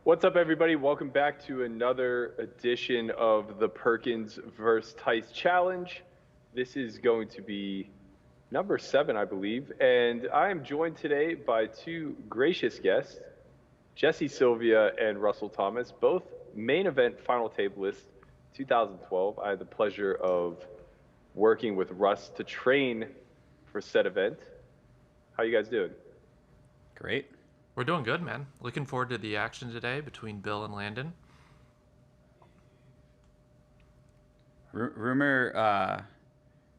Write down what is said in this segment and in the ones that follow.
What's up, everybody? Welcome back to another edition of the Perkins vs. Tice Challenge. This is going to be number 7, I believe, and I am joined today by two gracious guests, Jesse Sylvia and Russell Thomas, both main event final tablists 2012. I had the pleasure of working with Russ to train for said event. How you guys doing? Great. We're doing good, man. Looking forward to the action today between Bill and Landon. Rumor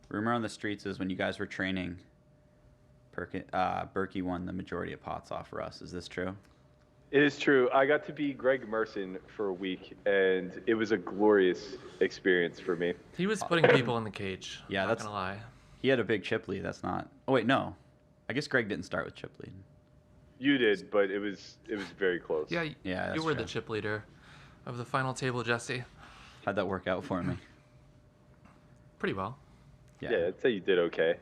on the streets is when you guys were training, Berkey won the majority of pots off for us. Is this true? It is true. I got to be Greg Merson for a week, and it was a glorious experience for me. He was putting people in the cage. Yeah, not gonna lie. He had a big chip lead. That's not. Oh wait, no. I guess Greg didn't start with chip lead. You did, but it was very close. Yeah, that's you were true. the chip leader of the final table, Jesse. How'd that work out for me? Pretty well. Yeah, I'd say you did okay.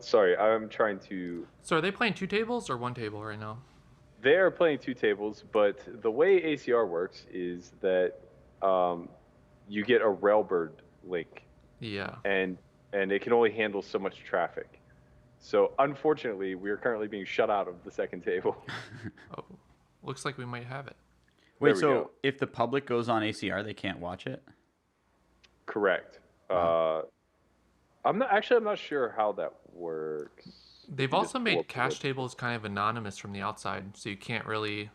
Sorry, I'm trying to. So are they playing 2 tables or 1 table right now? They are playing 2 tables, but the way ACR works is that you get a Railbird link. Yeah. And it can only handle so much traffic. So unfortunately, we are currently being shut out of the second table. Oh, looks like we might have it. Wait, we so go. if the public goes on ACR, they can't watch it? Correct. Wow. I'm not sure how that works. They've You also just pull made up the cash list. tables kind of anonymous from the outside, so you can't really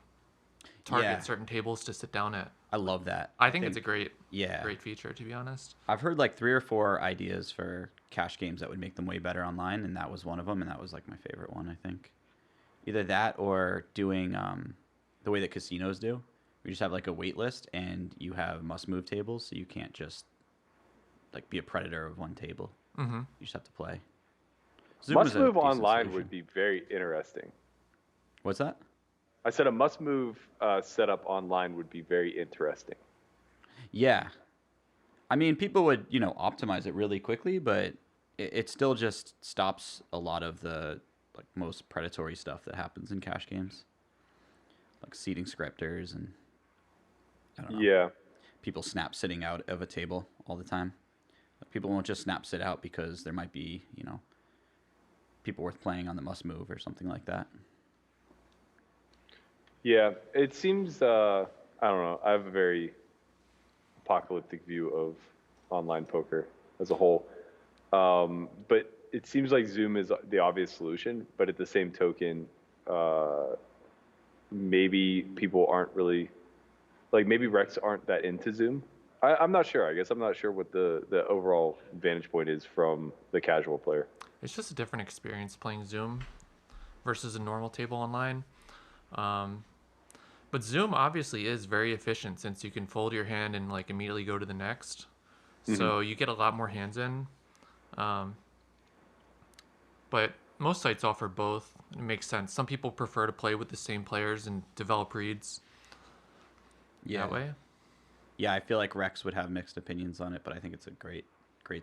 target Yeah. certain tables to sit down at. I love that. I think it's a great Yeah. feature, to be honest. I've heard like 3 or 4 ideas for cash games that would make them way better online, and that was one of them, and that was like my favorite one, I think. Either that or doing the way that casinos do. We just have like a wait list, and you have must-move tables, so you can't just like be a predator of one table. Mm-hmm. You just have to play. Zoom is a Must-move decent online solution. would be very interesting. What's that? I said a must-move setup online would be very interesting. Yeah. I mean, people would, optimize it really quickly, but it still just stops a lot of the like most predatory stuff that happens in cash games. Like seating scripters and I don't know. Yeah. People snap sitting out of a table all the time. Like, people won't just snap sit out because there might be, people worth playing on the must move or something like that. Yeah, it seems, I don't know, I have a very apocalyptic view of online poker as a whole. But it seems like Zoom is the obvious solution, but at the same token, maybe people aren't really, like maybe Recs aren't that into Zoom. I'm not sure. I guess I'm not sure what the overall vantage point is from the casual player. It's just a different experience playing Zoom versus a normal table online. But Zoom obviously is very efficient since you can fold your hand and like immediately go to the next. So you get a lot more hands in. But most sites offer both. It makes sense. Some people prefer to play with the same players and develop reads that way. Yeah, I feel like Rex would have mixed opinions on it, but I think it's a great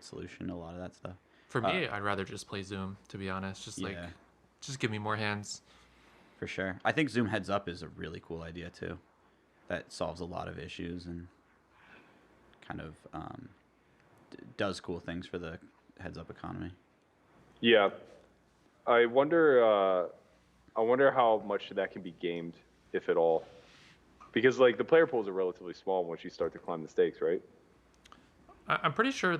solution to a lot of that stuff. For me, I'd rather just play Zoom, to be honest. Just give me more hands. For sure. I think Zoom Heads Up is a really cool idea, too. That solves a lot of issues and kind of does cool things for the Heads Up economy. Yeah, I wonder how much that can be gamed, if at all, because like the player pools are relatively small once you start to climb the stakes, right? I'm pretty sure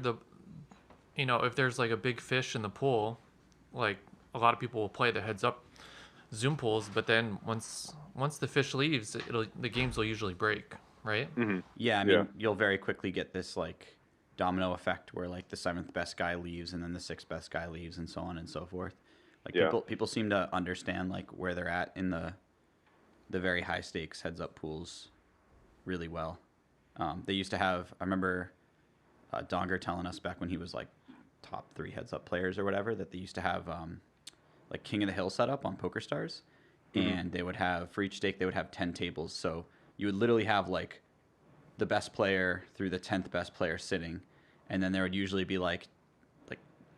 if there's like a big fish in the pool, like a lot of people will play the heads up Zoom pools, but then once the fish leaves, the games will usually break, right? Mm-hmm. Yeah, I mean, you'll very quickly get this like domino effect where like the 7th best guy leaves and then the 6th best guy leaves and so on and so forth. Like people seem to understand like where they're at in the very high stakes heads up pools really well. They used to have, I remember Donger telling us back when he was like top 3 heads up players or whatever, that they used to have like King of the Hill set up on PokerStars, and they would have, for each stake, they would have 10 tables. So you would literally have like the best player through the 10th best player sitting, and then there would usually be like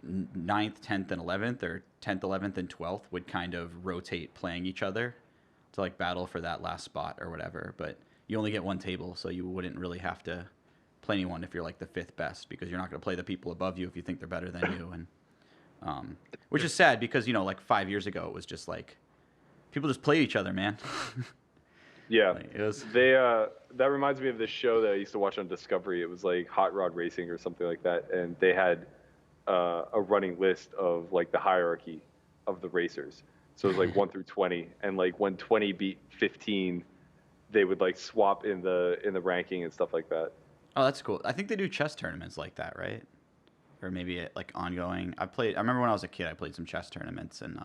9th, 10th, and 11th, or 10th, 11th, and 12th would kind of rotate playing each other to like battle for that last spot or whatever. But you only get one table, so you wouldn't really have to play anyone if you're like the 5th best, because you're not going to play the people above you if you think they're better than you. And which is sad because, you know, like 5 years ago, it was just like people just played each other, man. Yeah, like, it was... that reminds me of this show that I used to watch on Discovery. It was like Hot Rod Racing or something like that, and they had a running list of like the hierarchy of the racers. So it was like 1 through 20, and like when 20 beat 15, they would like swap in the ranking and stuff like that. Oh, that's cool. I think they do chess tournaments like that, right? Or maybe like ongoing. I remember when I was a kid, I played some chess tournaments, and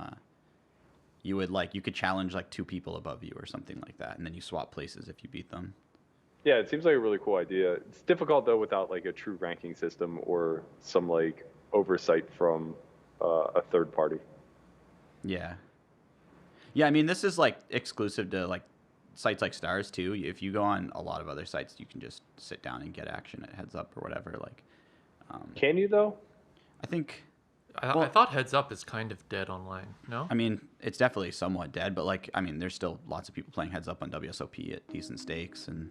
you could challenge like 2 people above you or something like that, and then you swap places if you beat them. Yeah, it seems like a really cool idea. It's difficult though without like a true ranking system or some like oversight from a third party. Yeah. Yeah, I mean, this is like exclusive to like sites like Stars too. If you go on a lot of other sites, you can just sit down and get action at Heads Up or whatever. Like, can you though? I think. I thought Heads Up is kind of dead online. No. I mean, it's definitely somewhat dead, but like, I mean, there's still lots of people playing Heads Up on WSOP at decent stakes, and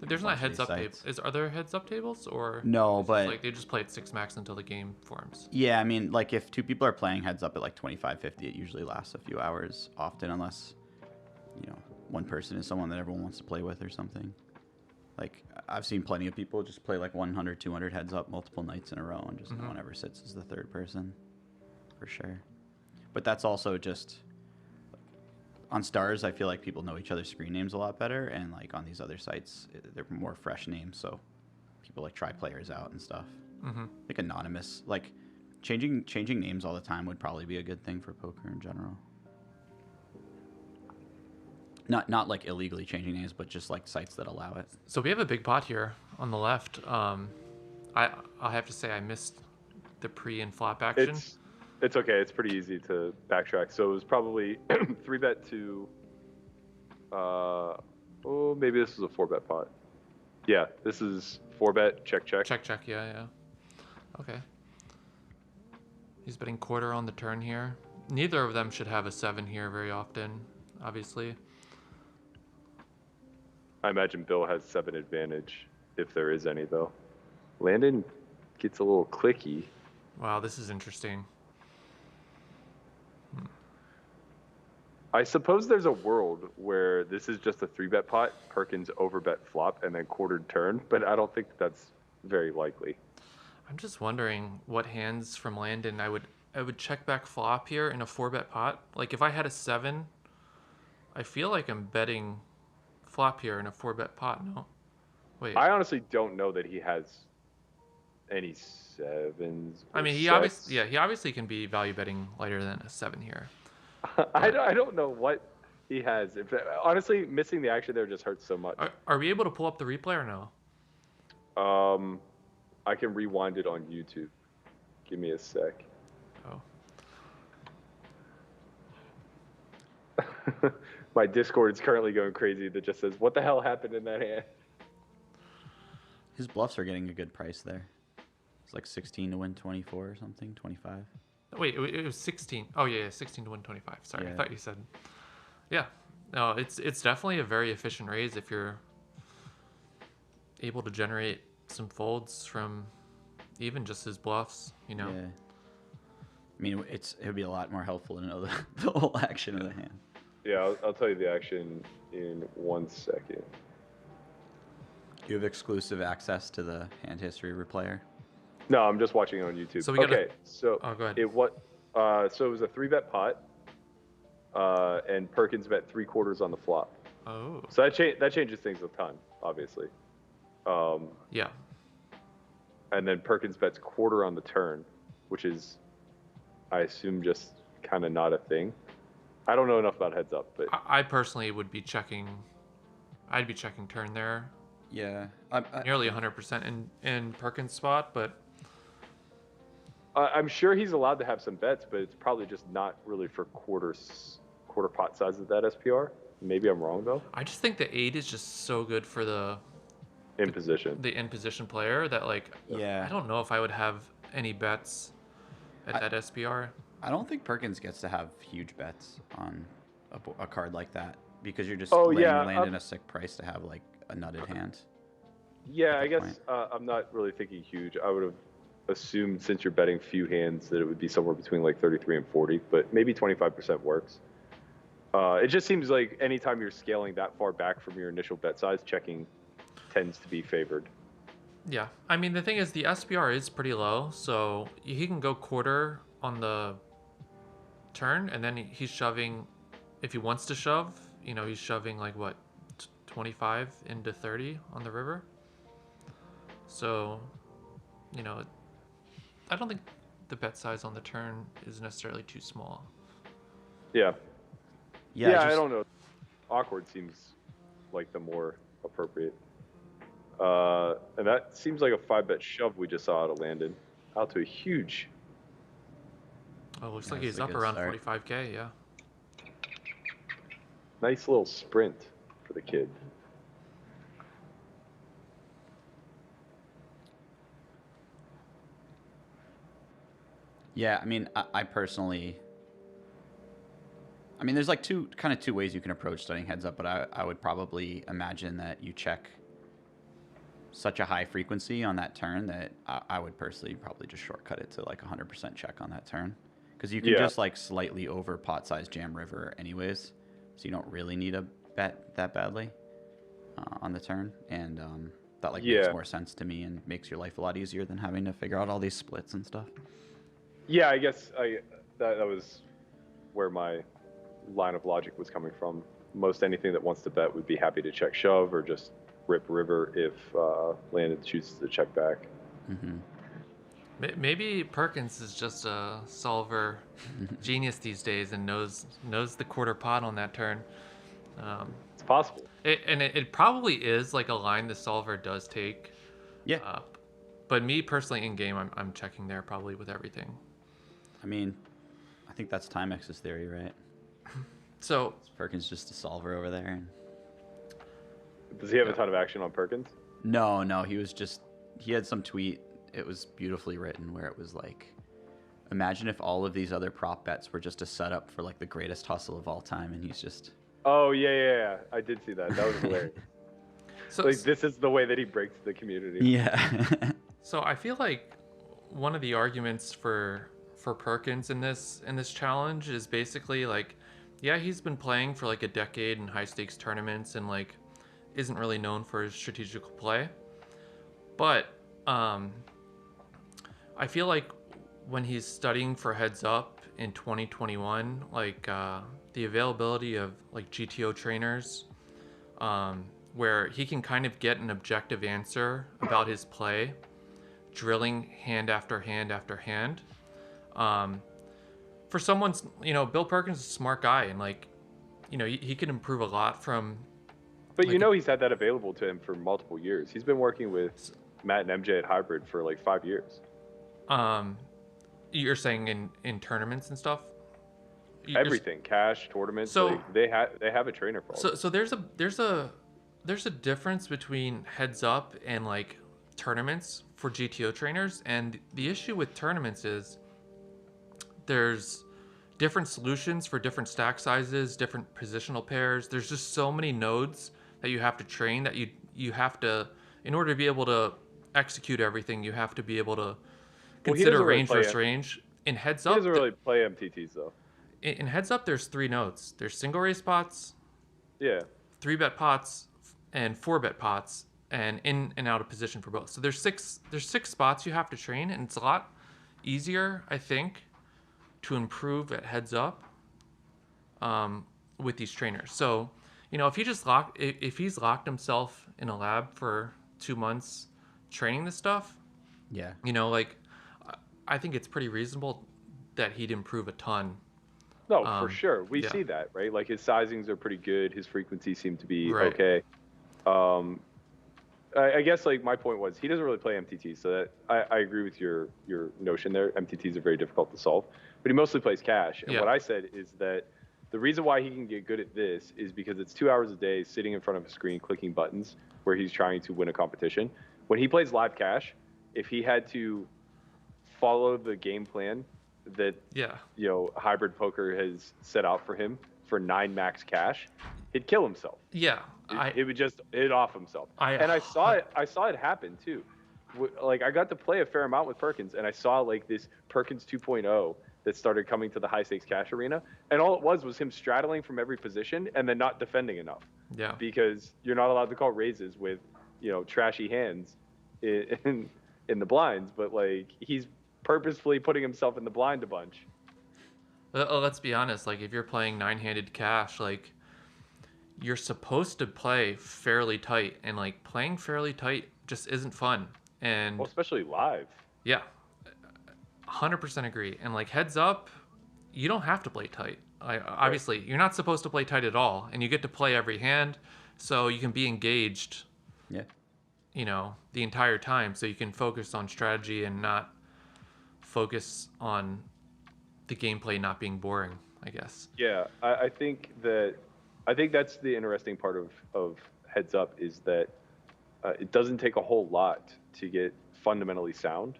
there's not Heads Up tables. Are there Heads Up tables, or no? But like they just play at 6 max until the game forms. Yeah, I mean, like if 2 people are playing Heads Up at like 25-50, it usually lasts a few hours often, unless, you know, one person is someone that everyone wants to play with or something. Like I've seen plenty of people just play like 100, 200 Heads Up multiple nights in a row, and just no one ever sits as the 3rd person, for sure. But that's also just on Stars. I feel like people know each other's screen names a lot better, and like on these other sites, they're more fresh names, so people like try players out and stuff. Like anonymous, like changing names all the time would probably be a good thing for poker in general. Not like illegally changing names, but just like sites that allow it. So we have a big pot here on the left. I have to say I missed the pre and flop action. It's okay. It's pretty easy to backtrack. So it was probably 3-bet to, maybe this was a 4-bet pot. Yeah, this is 4-bet, check. Check, yeah. Okay. He's betting quarter on the turn here. Neither of them should have a 7 here very often, obviously. I imagine Bill has 7 advantage, if there is any, though. Landon gets a little clicky. Wow, this is interesting. I suppose there's a world where this is just a 3-bet pot, Perkins overbet flop, and then quartered turn, but I don't think that's very likely. I'm just wondering what hands from Landon I would check back flop here in a 4-bet pot. Like if I had a 7, I feel like I'm betting flop here in a 4-bet pot. No, wait. I honestly don't know that he has any 7s. I mean, he obviously can be value betting lighter than a 7 here. I don't know what he has. Honestly, missing the action there just hurts so much. Are we able to pull up the replay or no? I can rewind it on YouTube. Give me a sec. Oh. My Discord is currently going crazy that just says, what the hell happened in that hand? His bluffs are getting a good price there. It's like 16 to win 24 or something, 25. Wait, it was 16. Oh, yeah, 16 to win 25. Sorry, yeah. I thought you said... Yeah. No, it's definitely a very efficient raise if you're able to generate some folds from even just his bluffs, you know? Yeah. I mean, it would be a lot more helpful to know the whole action of the hand. Yeah, I'll tell you the action in 1 second. Do you have exclusive access to the hand history replayer? No, I'm just watching it on YouTube. So so go ahead. So it was a 3-bet pot, and Perkins bet 3/4 on the flop. Oh. So that changes things a ton, obviously. Yeah. And then Perkins bets quarter on the turn, which is, I assume, just kind of not a thing. I don't know enough about Heads Up, but I personally would be checking. I'd be checking turn there. Yeah, nearly 100% in Perkins' spot, but I'm sure he's allowed to have some bets, but it's probably just not really for quarter pot size of that SPR. Maybe I'm wrong though. I just think the 8 is just so good for the in position player that, like, yeah, I don't know if I would have any bets at that SPR. I don't think Perkins gets to have huge bets on a card like that because you're just Oh letting yeah, Landon a sick price to have like a nutted hand. yeah. at I that guess point. I'm not really thinking huge. I would have assumed since you're betting few hands that it would be somewhere between like 33 and 40, but maybe 25% works. It just seems like anytime you're scaling that far back from your initial bet size, checking tends to be favored. Yeah, I mean the thing is the SPR is pretty low, so he can go quarter on the turn, and then he's shoving. If he wants to shove, he's shoving like what, 25 into 30 on the river. So, you know, I don't think the bet size on the turn is necessarily too small. Yeah. Yeah, I don't know. Awkward seems like the more appropriate. And that seems like a 5-bet shove we just saw out of Landon. Out to a huge. Oh, looks Yeah, like it's he's a up good around start. 45K, yeah. Nice little sprint for the kid. Yeah, I mean, I personally, I mean, there's like two ways you can approach studying heads up, but I would probably imagine that you check such a high frequency on that turn that I would personally probably just shortcut it to like 100% check on that turn, because you can just like slightly over pot size jam river anyways, so you don't really need a bet that badly on the turn, and that like makes more sense to me and makes your life a lot easier than having to figure out all these splits and stuff. Yeah, I guess that was where my line of logic was coming from. Most anything that wants to bet would be happy to check shove or just rip river if Landon chooses to check back. Mm-hmm. Maybe Perkins is just a solver genius these days and knows the quarter pot on that turn. It's possible. It probably is like a line the solver does take. Yeah. But me personally in game, I'm checking there probably with everything. I mean, I think that's Timex's theory, right? So Perkins just a solver over there. And... Does he have a ton of action on Perkins? No, he had some tweet. It was beautifully written where it was like, imagine if all of these other prop bets were just a setup for like the greatest hustle of all time, and he's just. Oh yeah. I did see that. That was hilarious. So like this is the way that he breaks the community. Yeah. So I feel like one of the arguments for Perkins in this challenge is basically like, yeah, he's been playing for like a decade in high stakes tournaments and like isn't really known for his strategical play. But I feel like when he's studying for heads up in 2021, like the availability of like GTO trainers, where he can kind of get an objective answer about his play, drilling hand after hand after hand. For someone's, Bill Perkins is a smart guy, and like, he can improve a lot from. But like, he's had that available to him for multiple years. He's been working with Matt and MJ at Hybrid for like 5 years. You're saying in tournaments and stuff. Everything, cash, tournaments. So like, they have a trainer for all. So there's a difference between heads up and like tournaments for GTO trainers, and the issue with tournaments is there's different solutions for different stack sizes, different positional pairs. There's just so many nodes that you have to train that you have to, in order to be able to execute everything, you have to be able to consider range versus range. In heads up, he doesn't really play MTTs though. In heads up, there's 3 nodes. There's single raise pots, 3-bet pots, and 4-bet pots, and in and out of position for both. So there's six spots you have to train, and it's a lot easier, I think, to improve at heads up with these trainers. So, if he's locked himself in a lab for 2 months training this stuff, I think it's pretty reasonable that he'd improve a ton. No, for sure. We see that, right? Like his sizings are pretty good. His frequencies seem to be okay. I guess like my point was he doesn't really play MTTs, so that I agree with your notion there. MTTs are very difficult to solve, but he mostly plays cash. And what I said is that the reason why he can get good at this is because it's 2 hours a day sitting in front of a screen clicking buttons where he's trying to win a competition. When he plays live cash, if he had to follow the game plan that Yeah. hybrid poker has set out for him for 9 max cash, he'd kill himself. Yeah. It would just hit off himself. And I saw it happen too. Like I got to play a fair amount with Perkins, and I saw like this Perkins 2.0 that started coming to the high stakes cash arena, and all it was him straddling from every position and then not defending enough. Yeah. Because you're not allowed to call raises with trashy hands in the blinds, but like he's purposefully putting himself in the blind a bunch. Let's be honest. Like if you're playing 9-handed cash, like you're supposed to play fairly tight, and like playing fairly tight just isn't fun. And well, especially live. Yeah, 100% agree. And like heads up, you don't have to play tight. Obviously, you're not supposed to play tight at all, and you get to play every hand, so you can be engaged. Yeah. The entire time, so you can focus on strategy and not focus on the gameplay not being boring, I guess. Yeah, I think that's the interesting part of heads up is that it doesn't take a whole lot to get fundamentally sound,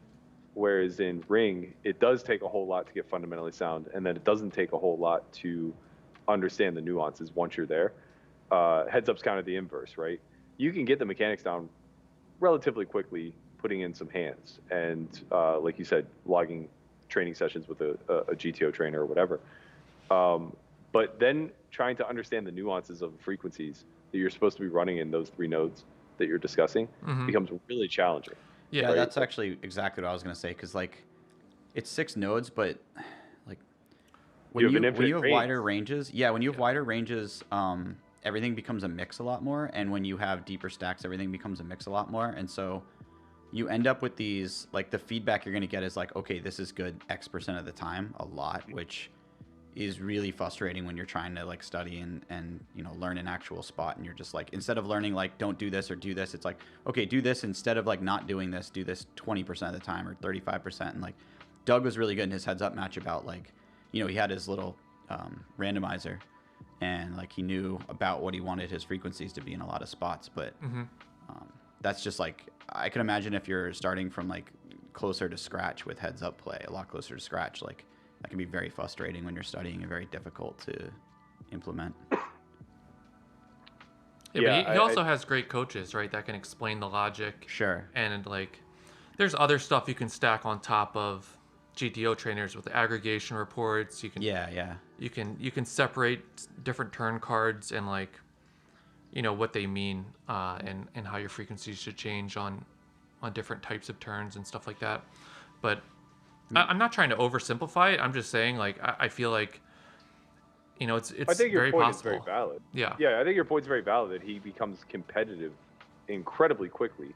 whereas in ring it does take a whole lot to get fundamentally sound, and then it doesn't take a whole lot to understand the nuances once you're there. Heads up's kind of the inverse, right? You can get the mechanics down relatively quickly, putting in some hands and like you said, logging training sessions with a GTO trainer or whatever. But then trying to understand the nuances of the frequencies that you're supposed to be running in those 3 nodes that you're discussing becomes really challenging. Yeah, right? That's actually exactly what I was going to say, because like it's 6 nodes, but like when you have wider ranges, wider ranges, everything becomes a mix a lot more, and when you have deeper stacks, everything becomes a mix a lot more, and so you end up with these, like the feedback you're going to get is like, okay, this is good X% of the time, a lot, which is really frustrating when you're trying to like study and learn an actual spot, and you're just like, instead of learning like don't do this or do this, it's like, okay, do this instead of like not doing this, do this 20% of the time or 35%. And like Doug was really good in his heads up match about like, he had his little randomizer, and like he knew about what he wanted his frequencies to be in a lot of spots, but that's just like, I can imagine if you're starting from like closer to scratch with heads up play, a lot closer to scratch, like that can be very frustrating when you're studying and very difficult to implement. Yeah, but he also has great coaches, right, that can explain the logic. Sure. And like there's other stuff you can stack on top of GTO trainers with aggregation reports. You can you can separate different turn cards and like what they mean, and how your frequencies should change on different types of turns and stuff like that. But I'm not trying to oversimplify it. I'm just saying, like, I feel like, it's I think your very point possible. is very valid. Yeah. Yeah, I think your point's very valid that he becomes competitive incredibly quickly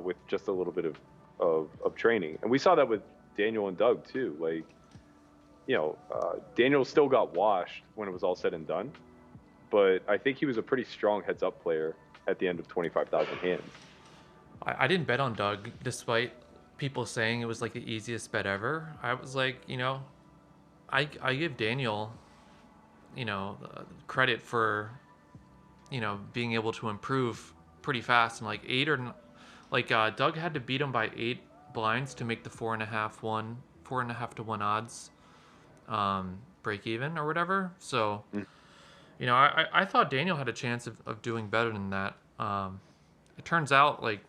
with just a little bit of training. And we saw that with Daniel and Doug too. Like, Daniel still got washed when it was all said and done, but I think he was a pretty strong heads up player at the end of 25,000 hands. I didn't bet on Doug, despite people saying it was like the easiest bet ever. I was like, I give Daniel, credit for, being able to improve pretty fast, and like Doug had to beat him by 8 blinds to make the 4.5 to 1 odds break even or whatever. So I thought Daniel had a chance of doing better than that. It turns out like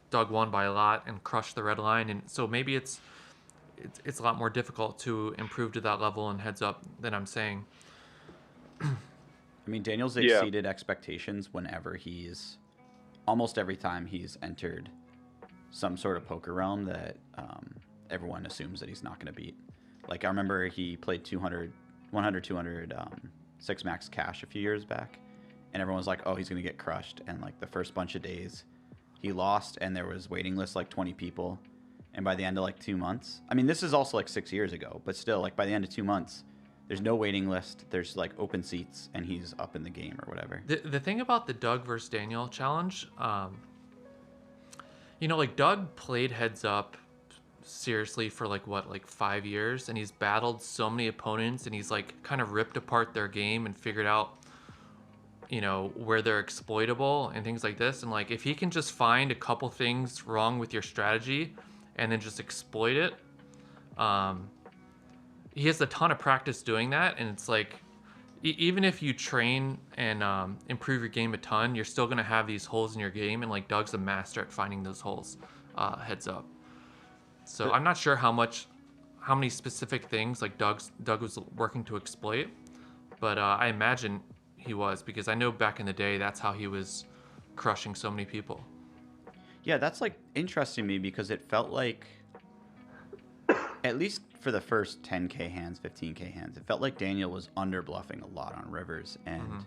Doug won by a lot and crushed the red line, and so maybe it's a lot more difficult to improve to that level in heads up than I'm saying. I mean, Daniel's exceeded expectations whenever almost every time he's entered some sort of poker realm that everyone assumes that he's not going to beat. Like I remember he played 200 6 max cash a few years back, and everyone was like, oh, he's going to get crushed. And like the first bunch of days he lost, and there was waiting list like 20 people. And by the end of like 2 months, I mean, this is also like 6 years ago, but still, like by the end of 2 months, there's no waiting list. There's like open seats, and he's up in the game or whatever. The thing about the Doug versus Daniel challenge, like Doug played heads up seriously for like 5 years, and he's battled so many opponents, and he's like kind of ripped apart their game and figured out where they're exploitable and things like this. And like if he can just find a couple things wrong with your strategy and then just exploit it, he has a ton of practice doing that, and it's like even if you train and improve your game a ton, you're still gonna have these holes in your game, and like Doug's a master at finding those holes heads up. So I'm not sure how many specific things like Doug was working to exploit, but I imagine he was, because I know back in the day that's how he was crushing so many people. Yeah, that's like interesting to me because it felt like, at least for the first 10k hands, 15k hands, it felt like Daniel was under bluffing a lot on rivers, and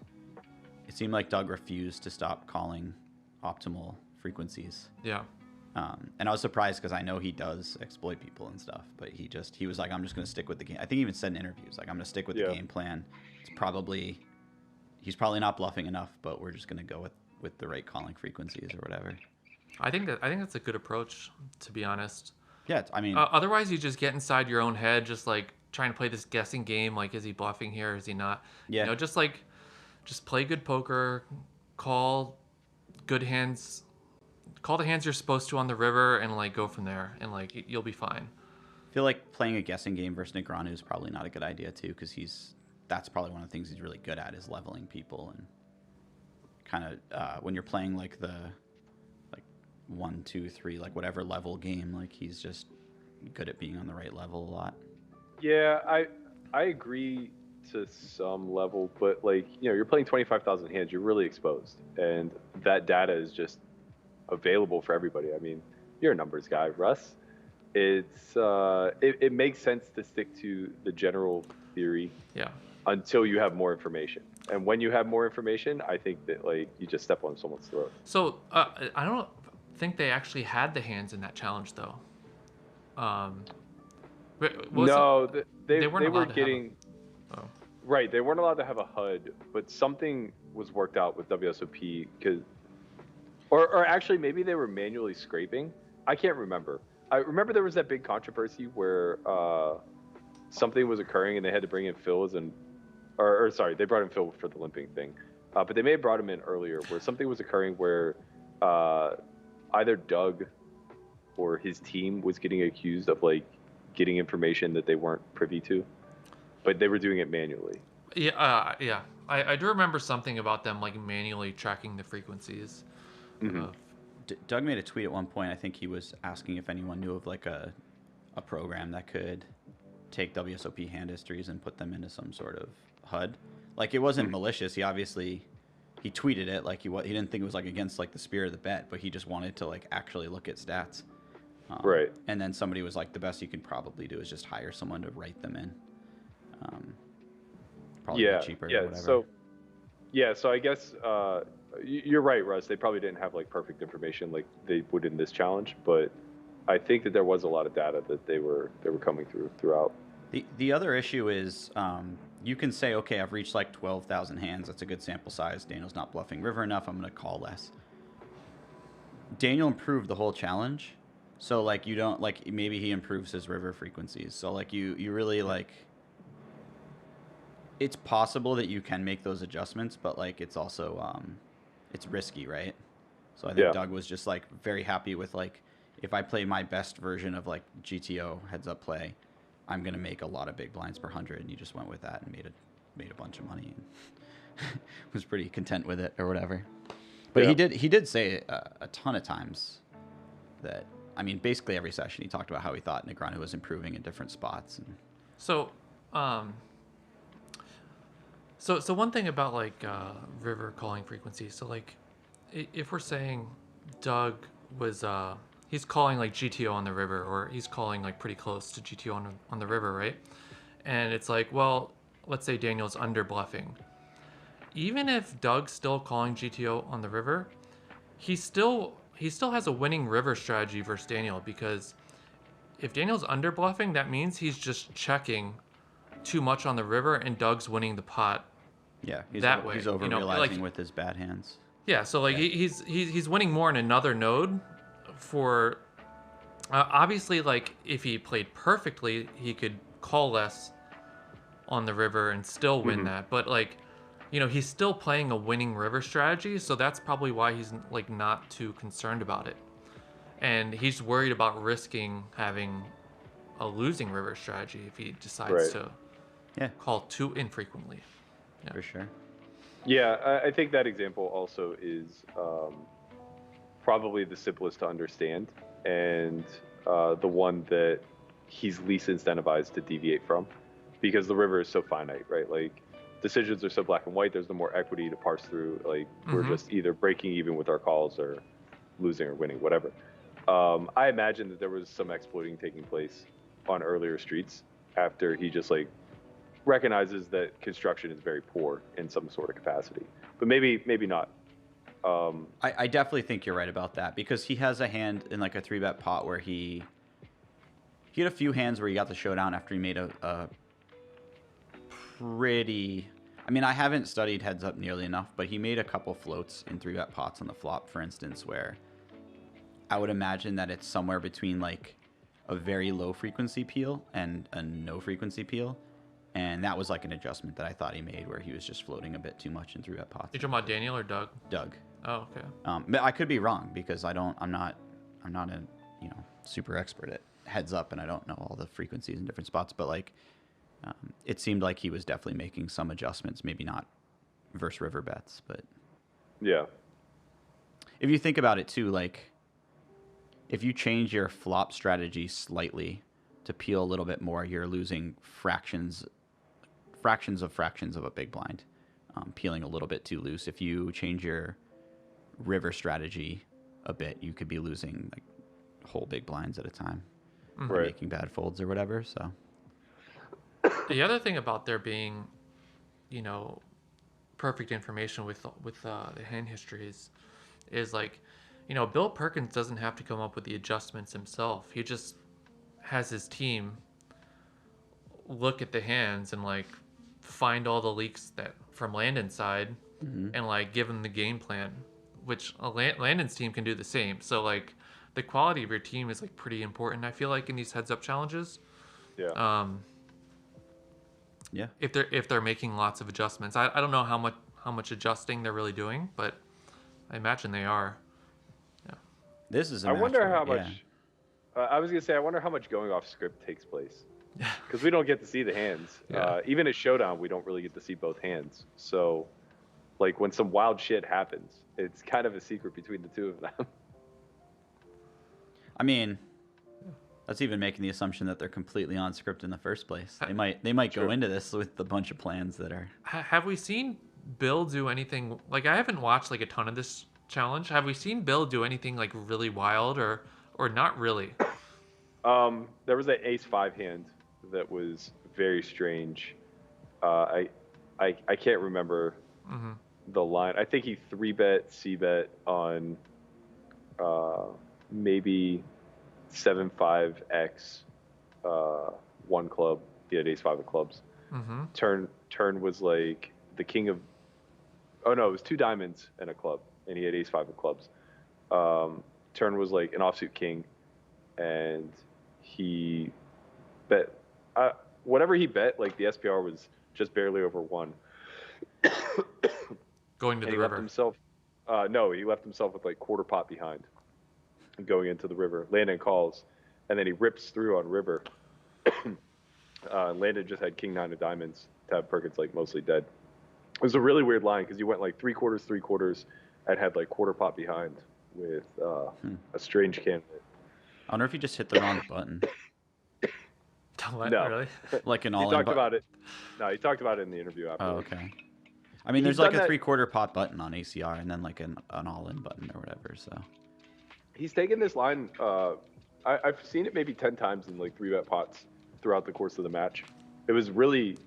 it seemed like Doug refused to stop calling optimal frequencies. Yeah. And I was surprised because I know he does exploit people and stuff, but he was like, I'm just going to stick with the game. I think he even said in interviews, like, I'm going to stick with the game plan. He's probably not bluffing enough, but we're just going to go with the right calling frequencies or whatever. I think that's a good approach, to be honest. Yeah, I mean, otherwise you just get inside your own head, just like trying to play this guessing game. Like, is he bluffing here? Is he not? Yeah. Just play good poker, call good hands, call the hands you're supposed to on the river, and like go from there, and like you'll be fine. I feel like playing a guessing game versus Negreanu is probably not a good idea too, because that's probably one of the things he's really good at, is leveling people, and kind of when you're playing like the 1, 2, 3, like whatever level game, like he's just good at being on the right level a lot. Yeah, I agree to some level, but like, you're playing 25,000 hands, you're really exposed, and that data is just available for everybody. I mean, you're a numbers guy, Russ. It makes sense to stick to the general theory. Yeah. Until you have more information, and when you have more information, I think that like you just step on someone's throat. So I don't think they actually had the hands in that challenge though. No, they weren't were allowed getting. Right, they weren't allowed to have a HUD, but something was worked out with WSOP because, or actually maybe they were manually scraping. I can't remember. I remember there was that big controversy where something was occurring and they had to bring in Phil or sorry, they brought in Phil for the limping thing, but they may have brought him in earlier where something was occurring where either Doug or his team was getting accused of like getting information that they weren't privy to, but they were doing it manually. Yeah, yeah. I do remember something about them like manually tracking the frequencies. Mm-hmm. Doug made a tweet at one point. I think he was asking if anyone knew of like a program that could take WSOP hand histories and put them into some sort of HUD. Like, it wasn't malicious. He tweeted it like he didn't think it was like against like the spirit of the bet, but he just wanted to like actually look at stats. Right. And then somebody was like, the best you can probably do is just hire someone to write them in. Probably cheaper or whatever. So I guess you're right, Russ. They probably didn't have like perfect information like they would in this challenge, but I think that there was a lot of data that they were coming throughout. The other issue is you can say, okay, I've reached like 12,000 hands. That's a good sample size. Daniel's not bluffing river enough. I'm going to call less. Daniel improved the whole challenge. So like you don't like, maybe he improves his river frequencies. So like you really like, it's possible that you can make those adjustments, but like it's also it's risky, right? So I think Doug was just like very happy with like, if I play my best version of like GTO heads up play, I'm gonna make a lot of big blinds per 100, and you just went with that and made a bunch of money and was pretty content with it or whatever. But he did say a ton of times that, I mean, basically every session he talked about how he thought Negreanu was improving in different spots. And so one thing about like river calling frequency. So like, if we're saying Doug was he's calling like GTO on the river, or he's calling like pretty close to GTO on the river, right? And it's like, well, let's say Daniel's under bluffing. Even if Doug's still calling GTO on the river, he still has a winning river strategy versus Daniel, because if Daniel's under bluffing, that means he's just checking too much on the river and Doug's winning the pot. Yeah, that way. He's over realizing with his bad hands. Yeah, so like he's winning more in another node. For obviously, like if he played perfectly, he could call less on the river and still win that. But like, he's still playing a winning river strategy, so that's probably why he's like not too concerned about it. And he's worried about risking having a losing river strategy if he decides to call too infrequently. Yeah. For sure. Yeah, I think that example also is probably the simplest to understand, and the one that he's least incentivized to deviate from, because the river is so finite, right? Like, decisions are so black and white. There's no more equity to parse through. Like, we're just either breaking even with our calls or losing or winning, whatever. I imagine that there was some exploiting taking place on earlier streets after he just like recognizes that construction is very poor in some sort of capacity, but maybe not. I definitely think you're right about that, because he has a hand in like a 3-bet pot where he had a few hands where he got the showdown after he made a pretty... I mean, I haven't studied heads up nearly enough, but he made a couple floats in 3-bet pots on the flop, for instance, where I would imagine that it's somewhere between like a very low frequency peel and a no frequency peel. And that was like an adjustment that I thought he made where he was just floating a bit too much in 3-bet pots. You talking about Daniel or Doug? Doug. Oh, okay. But I could be wrong, because I'm not a super expert at heads up, and I don't know all the frequencies in different spots. But like, it seemed like he was definitely making some adjustments, maybe not versus river bets, but yeah. If you think about it too, like if you change your flop strategy slightly to peel a little bit more, you're losing fractions of a big blind, peeling a little bit too loose. If you change your river strategy a bit, you could be losing like whole big blinds at a time, making bad folds or whatever. So the other thing about there being, perfect information with the hand histories is like, Bill Perkins doesn't have to come up with the adjustments himself. He just has his team look at the hands and like find all the leaks that from Landon's side and like give him the game plan, which Landon's team can do the same. So like the quality of your team is like pretty important, I feel like, in these heads up challenges. Yeah. Yeah. If they're making lots of adjustments, I don't know how much adjusting they're really doing, but I imagine they are. Yeah. This is. I wonder how much. I was gonna say, I wonder how much going off script takes place, because we don't get to see the hands. Yeah. Even at Showdown, we don't really get to see both hands. So, like when some wild shit happens, it's kind of a secret between the two of them. I mean, that's even making the assumption that they're completely on script in the first place. They might go into this with a bunch of plans that are. Have we seen Bill do anything? Like, I haven't watched like a ton of this challenge. Have we seen Bill do anything like really wild or not really? There was an ace-5 hand that was very strange. I can't remember the line. I think he 3-bet c-bet on maybe 7-5x 1 club. He had ace-5 of clubs. Turn was like the king of. Oh no, it was 2 diamonds and a club, and he had ace-5 of clubs. Turn was like an offsuit king, and he bet whatever he bet. Like the SPR was just barely over 1. Going to the he river. Left himself. No, he left himself with like quarter pot behind, going into the river. Landon calls, and then he rips through on river. Landon just had king 9 of diamonds to have Perkins like mostly dead. It was a really weird line because you went like 3/4, and had like quarter pot behind with a strange candidate. I wonder if he just hit the wrong button. What, no, really? Like an all-in. He talked about it. No, he talked about it in the interview after. Oh, okay. I mean, there's like a 3/4 pot button on ACR, and then like an all-in button or whatever. So he's taken this line. I've seen it maybe 10 times in like 3-bet pots throughout the course of the match. It was really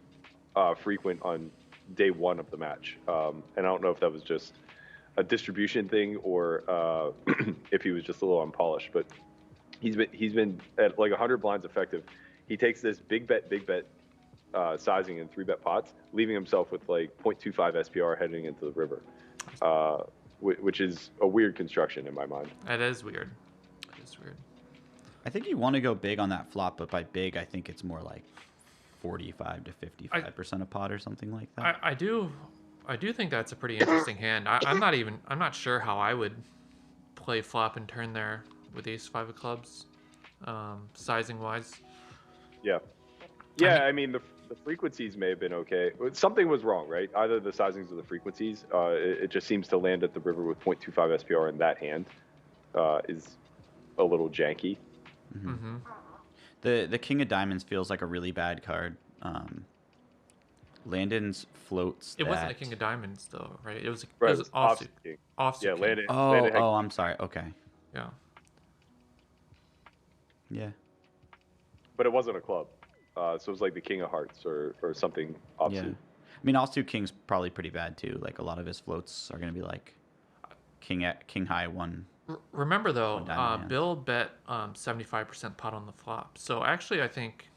frequent on day 1 of the match, and I don't know if that was just a distribution thing or if he was just a little unpolished. But he's been at like 100 blinds effective. He takes this big bet sizing in 3-bet pots, leaving himself with like 0.25 SPR heading into the river, which is a weird construction in my mind. That is weird. It is weird. I think you want to go big on that flop, but by big, I think it's more like 45 to 55% of pot or something like that. I do think that's a pretty interesting hand. I'm not sure how I would play flop and turn there with ace-5 of clubs, sizing wise. Yeah. Yeah, I mean, the frequencies may have been okay. Something was wrong, right? Either the sizings or the frequencies. It just seems to land at the river with 0.25 SPR in that hand is a little janky. Mm-hmm. The King of Diamonds feels like a really bad card. Landon's floats It that... wasn't a King of Diamonds though, right? It was Offsuit king. Offsuit Yeah, king. Landon. Oh, Landon had I'm sorry. Okay. Yeah. Yeah. But it wasn't a club. So it was like the King of Hearts or something offsuit. Yeah. I mean, offsuit king's probably pretty bad too. Like a lot of his floats are going to be like king high one. Remember though, diamond Bill bet 75% pot on the flop. So actually, I think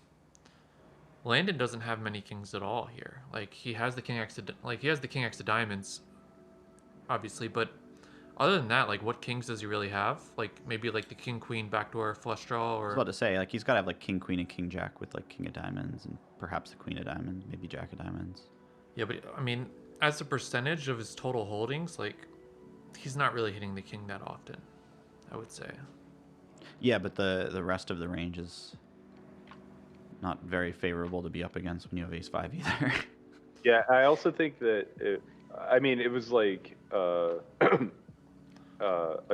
Landon doesn't have many kings at all here. Like he has the king x of diamonds, obviously, but other than that, like what kings does he really have? Like maybe like the king queen backdoor flush draw, or I was about to say, like he's got to have like king queen and king jack with like king of diamonds and perhaps the queen of diamonds, maybe jack of diamonds. yeah, but I mean, as a percentage of his total holdings, like he's not really hitting the king that often, I would say. Yeah, but the rest of the range is not very favorable to be up against when you have ace-5 either. Yeah, I also think that it was like a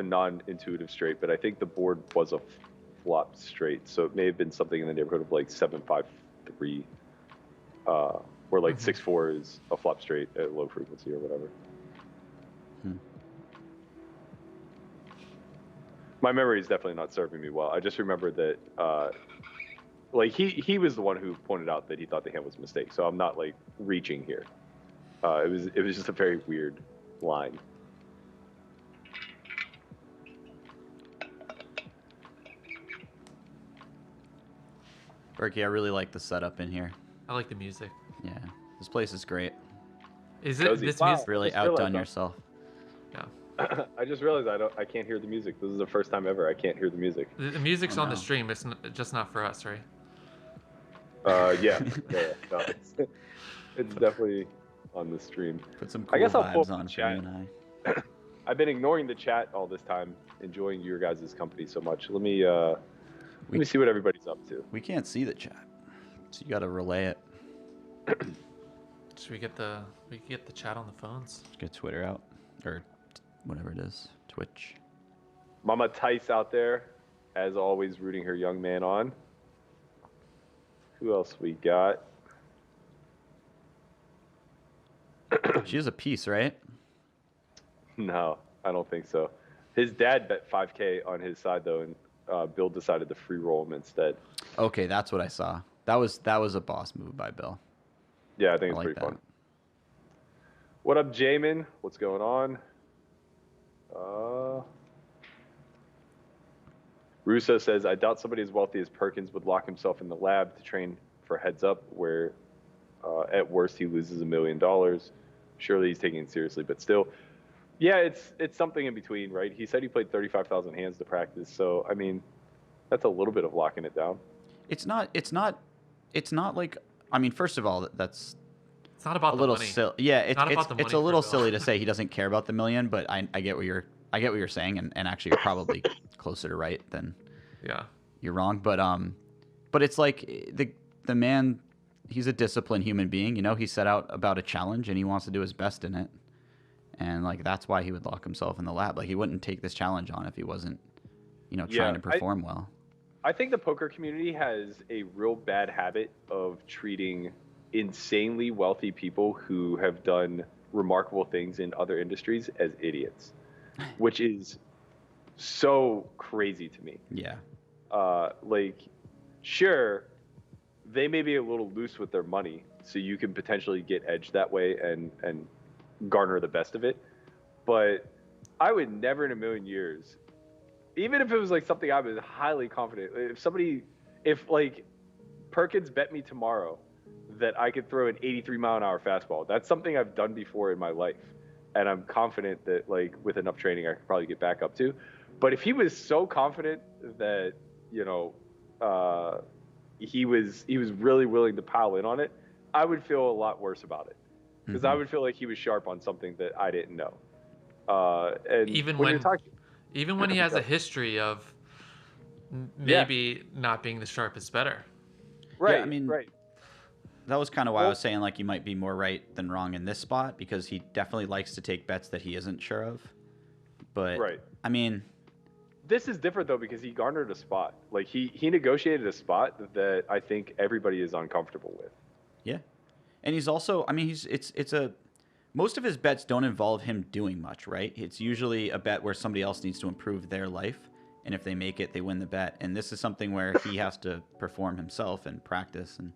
non-intuitive straight, but I think the board was a flop straight, so it may have been something in the neighborhood of like 7-5-3, where like 6-4 is a flop straight at low frequency or whatever. My memory is definitely not serving me well. I just remember that like he was the one who pointed out that he thought the hand was a mistake, so I'm not like reaching here. It was just a very weird line. Berkey, I really like the setup in here. I like the music. Yeah, this place is great. Is it Cozy. this Wow. music? Really outdone yourself. Yeah. I just realized I can't hear the music. This is the first time ever I can't hear the music. The music's Oh, on the no. stream. It's just not for us, right? Yeah. No, it's definitely on the stream. Put some I cool guess I'll pull vibes up on the for you chat. and I. I've been ignoring the chat all this time, enjoying your guys' company so much. Let me see what everybody's up to. We can't see the chat, so you got to relay it. Should we get the chat on the phones? Get Twitter out or whatever it is, Twitch. Mama Tice out there, as always, rooting her young man on. Who else we got? She has a piece, right? No, I don't think so. His dad bet 5K on his side though, and Bill decided to free roll him instead. Okay, that's what I saw. That was a boss move by Bill. Yeah, I think it's like pretty that. fun. What up, Jamin? What's going on? Russo says, I doubt somebody as wealthy as Perkins would lock himself in the lab to train for heads up, where at worst he loses $1 million. Surely he's taking it seriously, but still. Yeah, it's something in between, right? He said he played 35,000 hands to practice, so I mean, that's a little bit of locking it down. It's not like, I mean, first of all, that's It's not about a the little money. silly. Yeah, It's not about the it's money a little for Bill. silly to say he doesn't care about the million, but I get what you're saying, and actually you're probably closer to right than Yeah. you're wrong. But it's like the man, he's a disciplined human being. You know, he set out about a challenge and he wants to do his best in it, and like that's why he would lock himself in the lab. Like he wouldn't take this challenge on if he wasn't, trying to perform well. I think the poker community has a real bad habit of treating insanely wealthy people who have done remarkable things in other industries as idiots, which is so crazy to me. Yeah. Like, sure, they may be a little loose with their money, so you can potentially get edged that way and garner the best of it. But I would never in a million years, even if it was like something I was highly confident, if like Perkins bet me tomorrow that I could throw an 83-mile-an-hour fastball, that's something I've done before in my life, and I'm confident that like with enough training I could probably get back up to. But if he was so confident that he was really willing to pile in on it, I would feel a lot worse about it, because I would feel like he was sharp on something that I didn't know. And Even when when he has a history of maybe not being the sharpest better. Right. Yeah, I mean, right. that was kind of why I was saying like you might be more right than wrong in this spot, because he definitely likes to take bets that he isn't sure of. But Right. I mean, This is different though because he garnered a spot. Like he negotiated a spot that I think everybody is uncomfortable with. yeah, and he's also, I mean, it's a most of his bets don't involve him doing much, right? It's usually a bet where somebody else needs to improve their life, and if they make it, they win the bet. And this is something where he has to perform himself and practice, and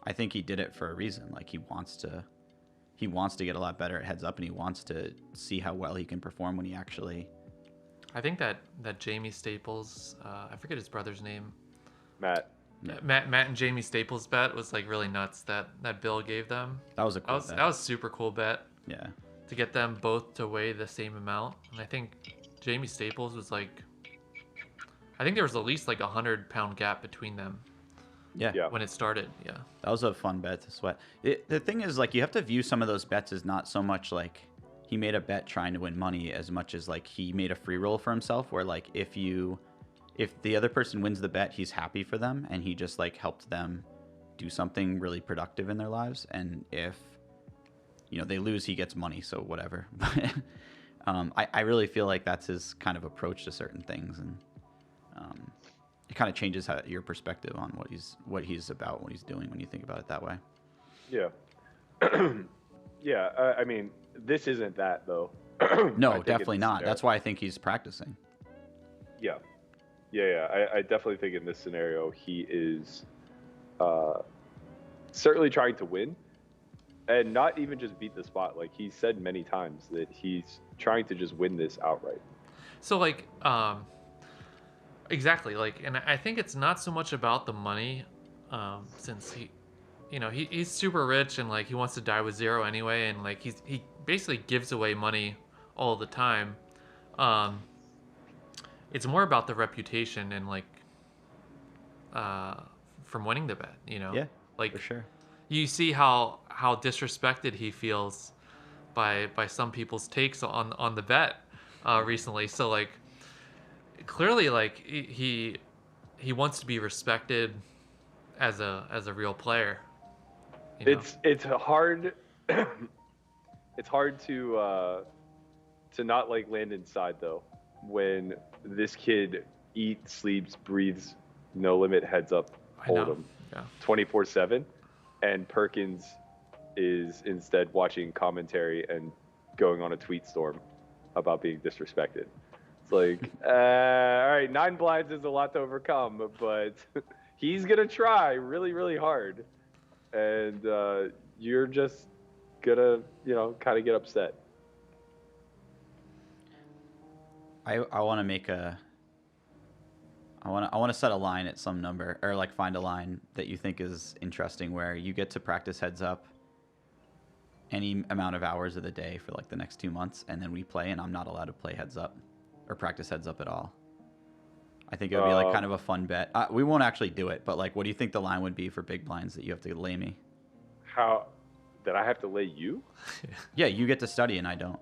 I think he did it for a reason. Like he wants to get a lot better at heads up, and he wants to see how well he can perform when he actually. I think that Jamie Staples, I forget his brother's name. Matt. Matt and Jamie Staples bet was like really nuts. That Bill gave them. That was a cool bet. That was super cool bet. Yeah. To get them both to weigh the same amount, and I think Jamie Staples was like, I think there was at least like 100-pound gap between them. Yeah. When it started, yeah. That was a fun bet to sweat. The thing is, like, you have to view some of those bets as not so much like he made a bet trying to win money as much as like he made a free roll for himself, where like if the other person wins the bet, he's happy for them and he just like helped them do something really productive in their lives. And if they lose, he gets money, so whatever. But I really feel like that's his kind of approach to certain things, and it kind of changes your perspective on what he's about, what he's doing when you think about it that way. Yeah. Yeah. I mean, this isn't that though. No, definitely not. Scenario. That's why I think he's practicing. Yeah. I definitely think in this scenario he is certainly trying to win, and not even just beat the spot. Like he said many times that he's trying to just win this outright. So like, exactly. Like, and I think it's not so much about the money, since he's super rich and like he wants to die with zero anyway, and like he basically gives away money all the time. It's more about the reputation and like from winning the bet, Yeah, like for sure. you see how disrespected he feels by some people's takes on the bet recently. So like clearly like he wants to be respected as a real player. It's hard. It's hard to not like Landon side though when this kid eats, sleeps, breathes, no limit, heads up, hold him, 24/7, and Perkins is instead watching commentary and going on a tweet storm about being disrespected. It's like, all right, 9 blinds is a lot to overcome, but he's gonna try really, really hard, and you're just gonna, kind of get upset. I want to make I want to set a line at some number, or like find a line that you think is interesting where you get to practice heads up any amount of hours of the day for like the next 2 months, and then we play and I'm not allowed to play heads up or practice heads up at all. I think it would be like kind of a fun bet. We won't actually do it, but like what do you think the line would be for big blinds that you have to lay me? How that I have to lay you? Yeah, you get to study and I don't.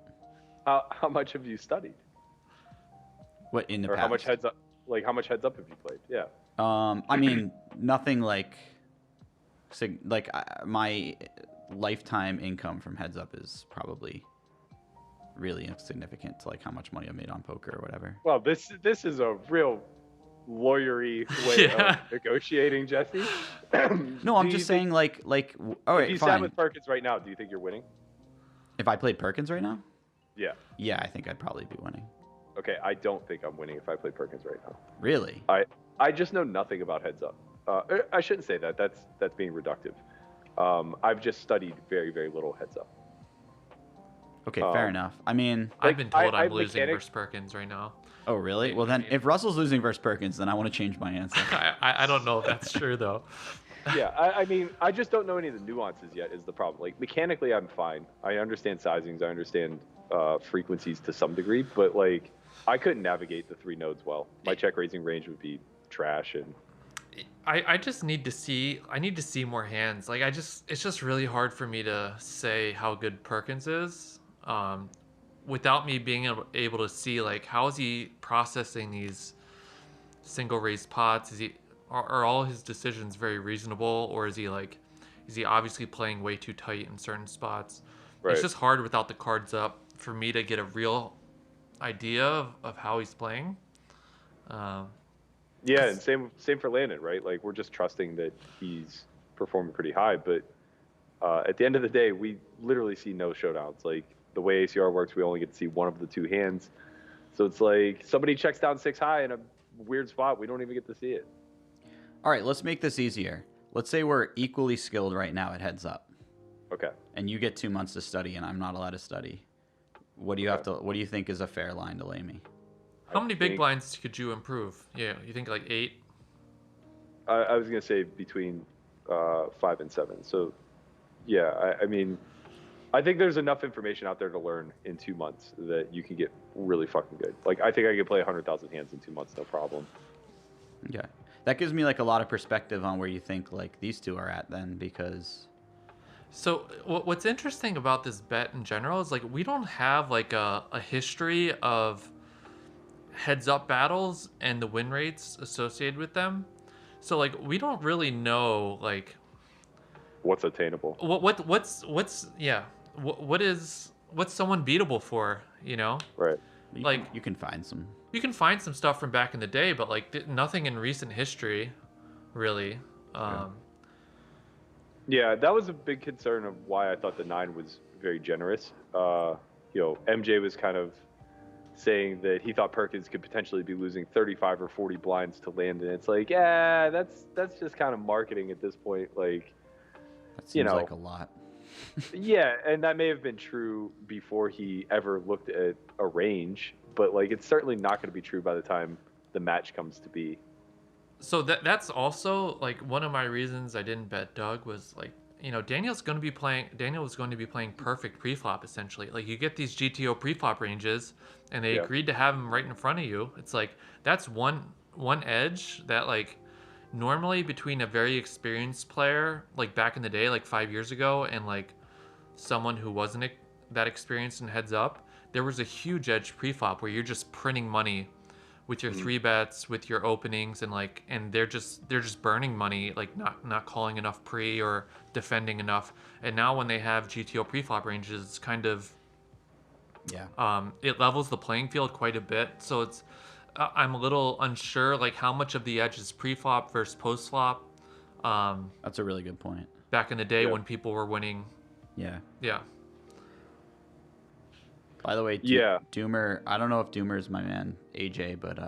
How much have you studied? What in the or past? how much heads up? Like how much heads up have you played? Yeah. I mean, nothing like my lifetime income from heads up is probably really insignificant to like how much money I made on poker or whatever. Well, this is a real lawyery way of negotiating, Jesse. No, I'm just saying like all right, if you fine. sat with Perkins right now, do you think you're winning? If I played Perkins right now? Yeah. Yeah, I think I'd probably be winning. Okay, I don't think I'm winning if I play Perkins right now. Really? I just know nothing about heads up. I shouldn't say that. That's being reductive. I've just studied very, very little heads up. Okay, fair enough. I mean, I've been told I'm losing mechanics... versus Perkins right now. Oh, really? Well, then if Russell's losing versus Perkins, then I want to change my answer. I don't know if that's true though. Yeah, I mean, I just don't know any of the nuances yet is the problem. Like, mechanically, I'm fine. I understand sizings. I understand frequencies to some degree. But, like, I couldn't navigate the 3 nodes well. My check raising range would be trash. And I just need to see. I need to see more hands. Like, it's just really hard for me to say how good Perkins is without me being able to see, like, how is he processing these single raised pots? Is he are all his decisions very reasonable, or is he obviously playing way too tight in certain spots? It's Right. just hard without the cards up for me to get a real idea of how he's playing. Um, Yeah, and 'Cause same for Landon, right? Like we're just trusting that he's performing pretty high, but at the end of the day, we literally see no showdowns. Like the way ACR works, we only get to see one of the two hands. So it's like somebody checks down 6 high in a weird spot, we don't even get to see it. All right, let's make this easier. Let's say we're equally skilled right now at heads up, Okay. and you get 2 months to study, and I'm not allowed to study. What do you have to? What do you think is a fair line to lay me? how many big blinds could you improve? Yeah, you think like 8? I was gonna say between 5 and 7. So yeah, I mean, I think there's enough information out there to learn in 2 months that you can get really fucking good. Like I think I could play 100,000 hands in 2 months, no problem. Yeah, that gives me like a lot of perspective on where you think like these two are at then, because So what's interesting about this bet in general is like we don't have like a history of heads up battles and the win rates associated with them. So like we don't really know like What's attainable? what's someone beatable for, you know? Right. Like you can find some. you can find some stuff from back in the day, but like nothing in recent history really. Yeah, that was a big concern of why I thought the 9 was very generous. MJ was kind of saying that he thought Perkins could potentially be losing 35 or 40 blinds to Landon. It's like, yeah, that's just kind of marketing at this point. Like, That seems like a lot. yeah, and that may have been true before he ever looked at a range, but like it's certainly not going to be true by the time the match comes to be. So that's also like one of my reasons I didn't bet Doug was like, you know, Daniel was going to be playing perfect preflop essentially. Like you get these GTO preflop ranges and they agreed to have him right in front of you. It's like that's one edge that like normally between a very experienced player like back in the day like 5 years ago and like someone who wasn't that experienced in heads up, there was a huge edge preflop where you're just printing money with your 3 bets, with your openings, and they're just burning money, like not calling enough pre or defending enough. And now when they have GTO preflop ranges, it's kind of it levels the playing field quite a bit. So it's I'm a little unsure like how much of the edge is preflop versus postflop. That's a really good point. Back in the day when people were winning. Yeah. By the way, Doomer, I don't know if Doomer is my man, AJ, but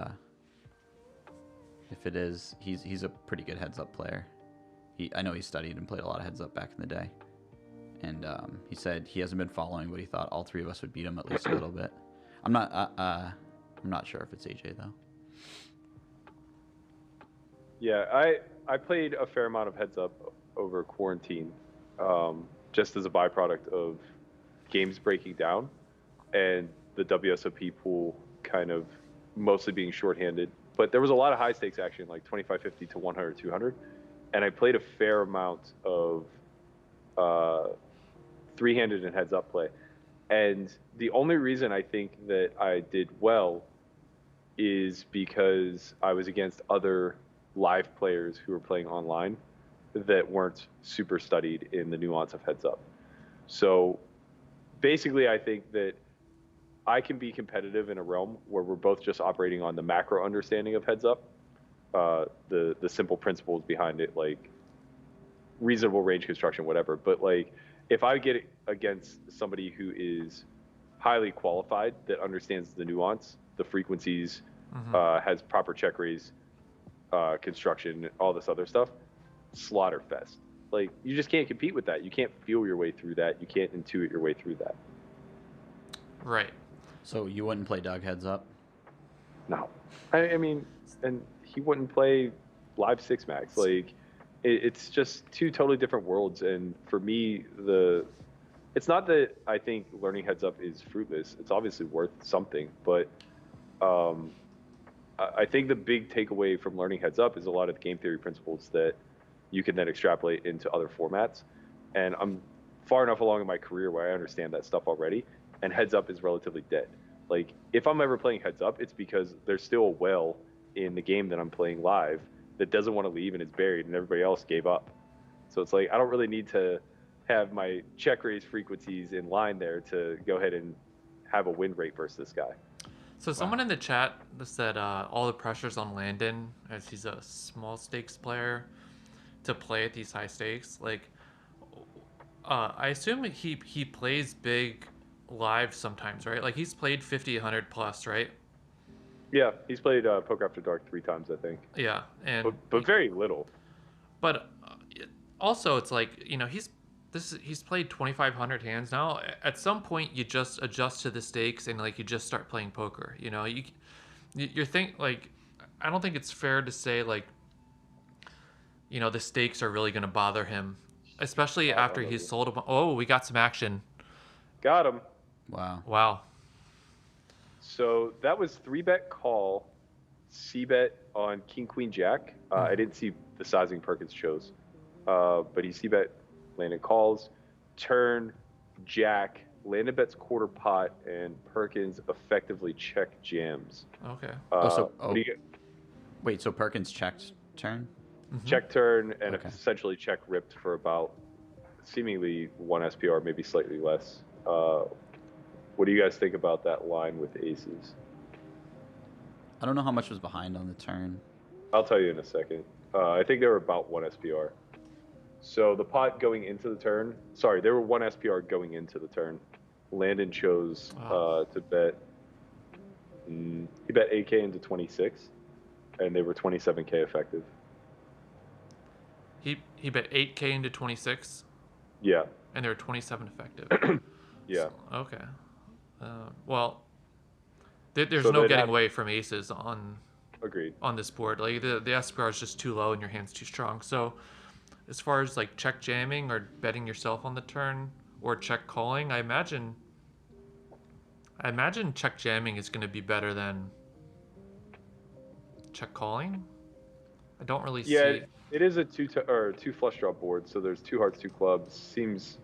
if it is, he's a pretty good heads up player. I know he studied and played a lot of heads up back in the day. And he said he hasn't been following, but he thought all 3 of us would beat him at least a little bit. I'm not sure if it's AJ though. Yeah, I played a fair amount of heads up over quarantine, just as a byproduct of games breaking down and the WSOP pool kind of mostly being shorthanded. But there was a lot of high stakes action, like 25, 50 to 100, 200. And I played a fair amount of 3-handed and heads up play. And the only reason I think that I did well is because I was against other live players who were playing online that weren't super studied in the nuance of heads up. So basically, I think that I can be competitive in a realm where we're both just operating on the macro understanding of heads up, the simple principles behind it, like reasonable range construction, whatever. But like, if I get against somebody who is highly qualified that understands the nuance, the frequencies, has proper check raise, construction, all this other stuff, slaughter fest. Like, you just can't compete with that. You can't feel your way through that. You can't intuit your way through that. Right. So you wouldn't play Doug heads up? No. I mean, and he wouldn't play live 6 max. Like, it's just 2 totally different worlds. And for me, it's not that I think learning heads up is fruitless. It's obviously worth something. But I think the big takeaway from learning heads up is a lot of the game theory principles that you can then extrapolate into other formats. And I'm far enough along in my career where I understand that stuff already. And heads up is relatively dead. Like, if I'm ever playing heads up, it's because there's still a well in the game that I'm playing live that doesn't want to leave and is buried, and everybody else gave up. So it's like I don't really need to have my check raise frequencies in line there to go ahead and have a win rate versus this guy. So someone in the chat said all the pressure's on Landon as he's a small stakes player to play at these high stakes. Like, I assume he plays big live sometimes, right? Like he's played 50, 100 plus, right? Yeah, he's played Poker After Dark 3 times, I think. Yeah, and but very little. But also, it's like, you know, he's played 2,500 hands now. At some point, you just adjust to the stakes and like you just start playing poker. You know, you're like, I don't think it's fair to say like, you know, the stakes are really going to bother him, especially after he's sold a. Oh, we got some action. Got him. Wow. So that was 3-bet call, C-bet on King Queen Jack. I didn't see the sizing Perkins chose, but he C-bet. Landon calls, turn, Jack, Landon bets quarter pot, and Perkins effectively check jams. Okay. Wait, so Perkins checked turn? Mm-hmm. Check turn and essentially check ripped for about seemingly 1 SPR, maybe slightly less. What do you guys think about that line with aces? I don't know how much was behind on the turn. I'll tell you in a second. I think they were about 1 SPR. So the pot going into the turn, sorry, they were 1 SPR going into the turn. Landon chose to bet, he bet 8K into 26, and they were 27K effective. He bet 8K into 26? Yeah. And they were 27 effective. Yeah. So, okay. Well, there's no getting away from aces on this board. Like the SPR is just too low and your hand's too strong. So as far as like check jamming or betting yourself on the turn or check calling, I imagine check jamming is going to be better than check calling. I don't really see. Yeah, it is a two flush draw board, so there's 2 hearts, 2 clubs. Seems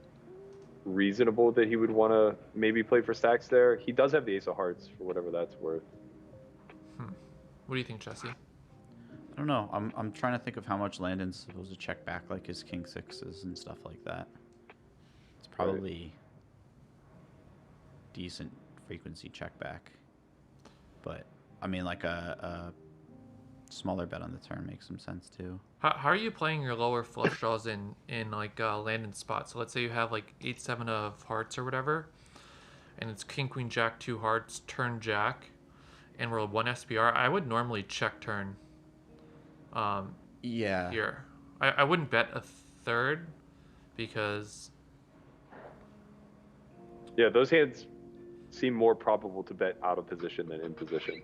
reasonable that he would want to maybe play for stacks there. He does have the ace of hearts for whatever that's worth. What do you think, Jesse? I don't know. I'm trying to think of how much Landon's supposed to check back, like his king sixes and stuff like that. It's probably decent frequency check back, but I mean, like a smaller bet on the turn makes some sense too. How are you playing your lower flush draws in like Landon's spot? So let's say you have like 8-7 of hearts or whatever, and it's king queen jack 2 hearts turn jack, and we're 1 SPR. I would normally check turn. Yeah. Here, I wouldn't bet a third because. Yeah, those hands seem more probable to bet out of position than in position,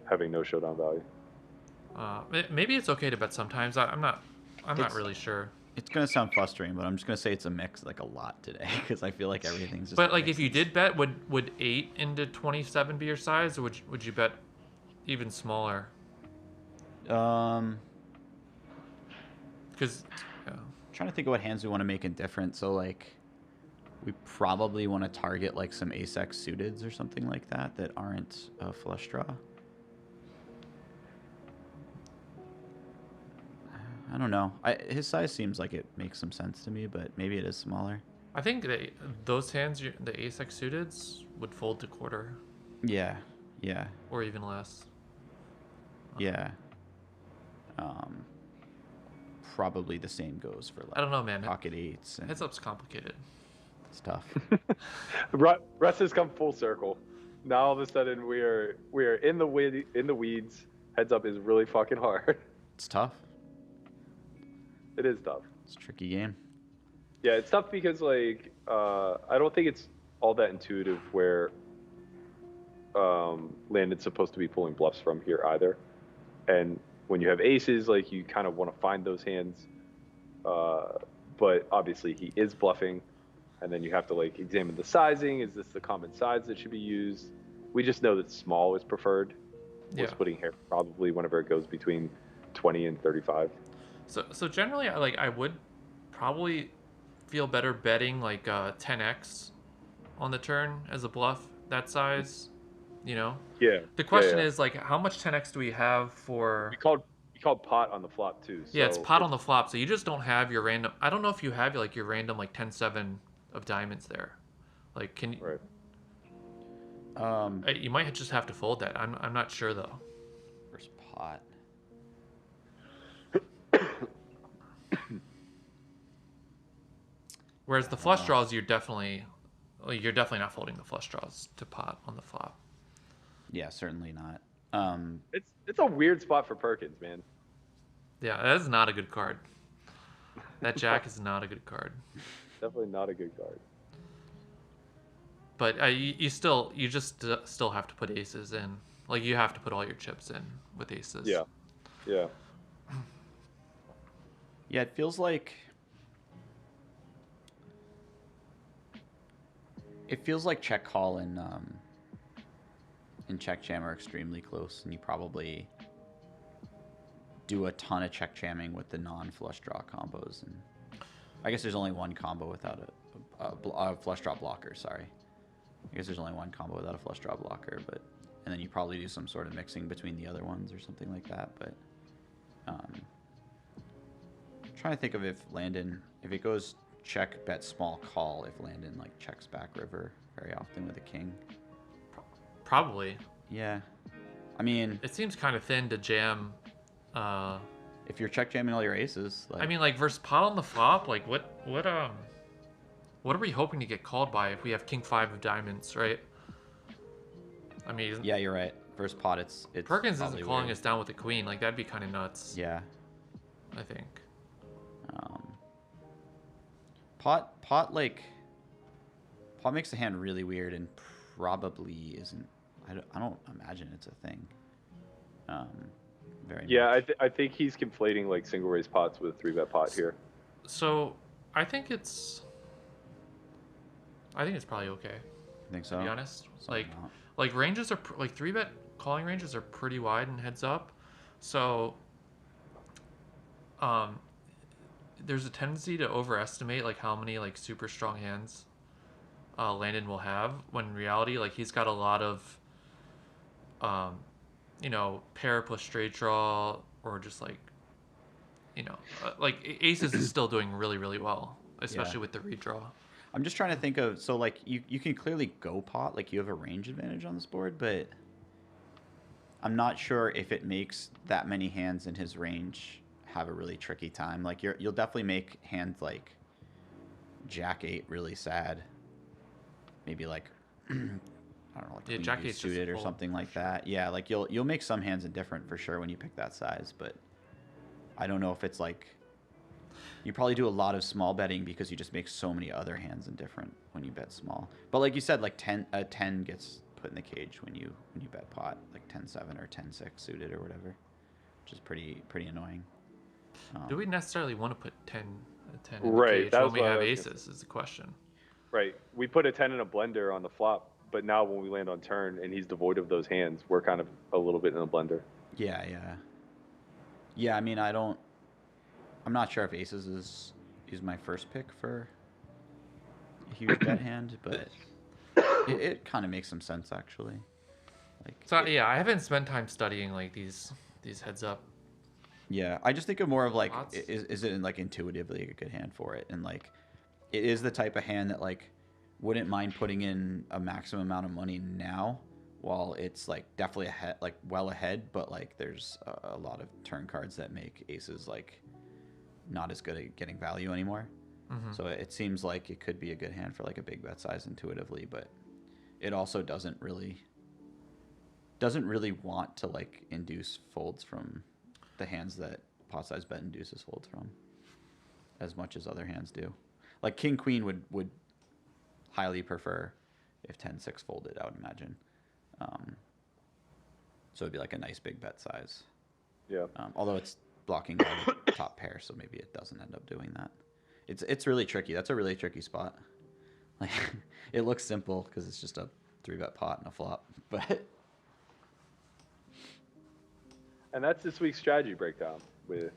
having no showdown value. Maybe it's okay to bet sometimes. I'm not really sure. It's gonna sound frustrating, but I'm just gonna say it's a mix, like a lot today, because I feel like everything's just. But like, if you did bet, would 8 into 27 be your size, or would you bet even smaller? Because trying to think of what hands we want to make indifferent. So like, we probably want to target like some ace-x suiteds or something like that aren't a flush draw. I don't know. His size seems like it makes some sense to me, but maybe it is smaller. I think those hands, the ace-x suiteds, would fold to quarter. Yeah, yeah. Or even less. Yeah. Probably the same goes for like. I don't know, man. Pocket eights. And heads up's complicated. It's tough. Russ has come full circle. Now all of a sudden we are in the weeds. Heads up is really fucking hard. It's tough. It is tough. It's a tricky game. Yeah, it's tough because like I don't think it's all that intuitive where Landon's supposed to be pulling bluffs from here either. And when you have aces, like you kind of want to find those hands, but obviously he is bluffing, and then you have to like examine the sizing. Is this the common size that should be used? We just know that small is preferred. We're splitting hair probably whenever it goes between 20 and 35. So generally, I would probably feel better betting like 10x on the turn as a bluff that size. You know. Yeah. The question is like, how much 10x do we have for? We called called pot on the flop too. So Yeah, it's pot on the flop, so you just don't have your random. I don't know if you have like your random like 10-7 of diamonds there. Like, can you? Right. You might just have to fold that. I'm not sure though. First pot. Whereas the flush draws, you're definitely not folding the flush draws to pot on the flop. Yeah, certainly not. It's a weird spot for Perkins, man. Yeah, that is not a good card. That jack is not a good card. Definitely not a good card. But you still have to put aces in. Like, you have to put all your chips in with aces. Yeah. Yeah. Yeah, it feels like check call and check jam are extremely close, and you probably do a ton of check jamming with the non-flush draw combos. And I guess there's only one combo without a flush draw blocker. Sorry, I guess there's only one combo without a flush draw blocker, and then you probably do some sort of mixing between the other ones or something like that. But trying to think of if it goes check bet small call, if Landon like checks back river very often with a king. Probably. Yeah, I mean, it seems kind of thin to jam. If you're check jamming all your aces, I mean, like versus pot on the flop, like what are we hoping to get called by if we have king 5 of diamonds, right? I mean, yeah, you're right. Versus pot, it's Perkins isn't calling us down with the queen. Like, that'd be kind of nuts. Yeah, I think. Pot makes the hand really weird and probably isn't. I don't imagine it's a thing. Very much. I think he's conflating like single raise pots with 3-bet pot here. So I think it's probably okay. I think so. To be honest, like ranges are like 3-bet calling ranges are pretty wide in heads up, so there's a tendency to overestimate like how many like super strong hands Landon will have, when in reality like he's got a lot of pair plus straight draw, or just like like aces is still doing really, really well, especially with the redraw. I'm just trying to think of, so like you can clearly go pot, like you have a range advantage on this board, but I'm not sure if it makes that many hands in his range have a really tricky time. Like you'll definitely make hands like Jack 8 really sad. Maybe like I don't know, like Jack 8 suited or something like that. Yeah, like you'll make some hands indifferent for sure when you pick that size, but I don't know if it's like you probably do a lot of small betting because you just make so many other hands indifferent when you bet small. But like you said, like 10 gets put in the cage when you bet pot, like 10-7 or 10-6 suited or whatever, which is pretty annoying. Do we necessarily want to put 10 in the Right, cage when we have aces is the question. Right. We put a 10 in a blender on the flop, but now when we land on turn and he's devoid of those hands, we're kind of a little bit in a blender. Yeah, I mean, I'm not sure if aces is my first pick for a huge bet hand, but it kind of makes some sense actually. I haven't spent time studying like these heads up. Yeah, I just think of more of like, is it like intuitively a good hand for it? And like, it is the type of hand that like wouldn't mind putting in a maximum amount of money now, while it's like definitely ahead, like well ahead, but like there's a lot of turn cards that make aces like not as good at getting value anymore. Mm-hmm. So it seems like it could be a good hand for like a big bet size intuitively, but it also doesn't really want to like induce folds from the hands that pot size bet induces folds from as much as other hands do. Like king queen would highly prefer if 10-6 folded, I would imagine. So it'd be like a nice big bet size. Yeah. Although it's blocking all the top pair, so maybe it doesn't end up doing that. It's really tricky. That's a really tricky spot. Like it looks simple because it's just a 3-bet pot and a flop, but. And that's this week's strategy breakdown with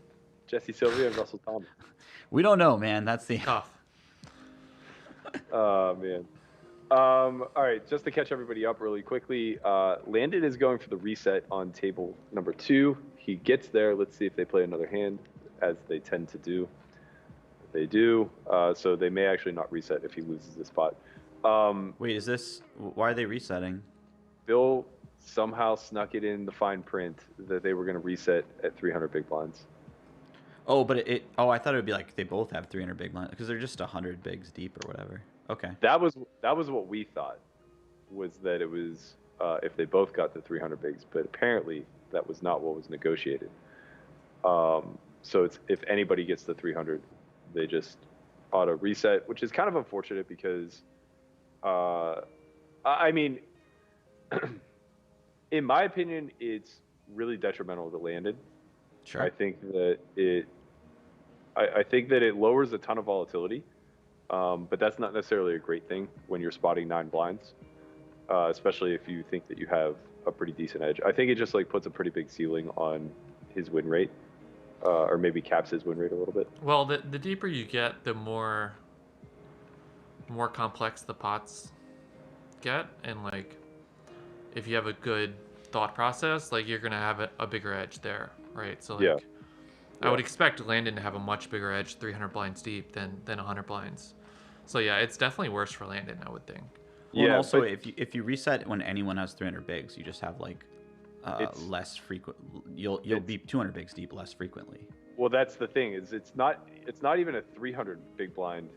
Jesse Sylvia and Russell Thomas. We don't know, man. That's the tough. Oh man. All right, just to catch everybody up really quickly, Landon is going for the reset on table number 2. he gets there. Let's see if they play another hand, as they tend to do. They do. So they may actually not reset if he loses the spot. Wait, is this... Why are they resetting? Bill somehow snuck it in the fine print that they were going to reset at 300 big blinds. Oh, but Oh, I thought it would be like they both have 300 big blinds because they're just 100 bigs deep or whatever. Okay. That was what we thought, was that it was if they both got the 300 bigs, but apparently that was not what was negotiated. So it's if anybody gets the 300, they just auto reset, which is kind of unfortunate because, I mean, in my opinion, it's really detrimental to Landon. Sure. I think that it lowers a ton of volatility, but that's not necessarily a great thing when you're spotting 9 blinds, especially if you think that you have a pretty decent edge. I think it just like puts a pretty big ceiling on his win rate, or maybe caps his win rate a little bit. Well, the deeper you get, the more complex the pots get, and like if you have a good thought process, like you're gonna have a bigger edge there, right? So like, Yeah. I would expect Landon to have a much bigger edge 300 blinds deep than 100 blinds. So yeah, it's definitely worse for Landon, I would think. Well, and also, if you reset when anyone has 300 bigs, you just have like less frequent. You'll be 200 bigs deep less frequently. Well, that's the thing, is it's not even a 300 big blind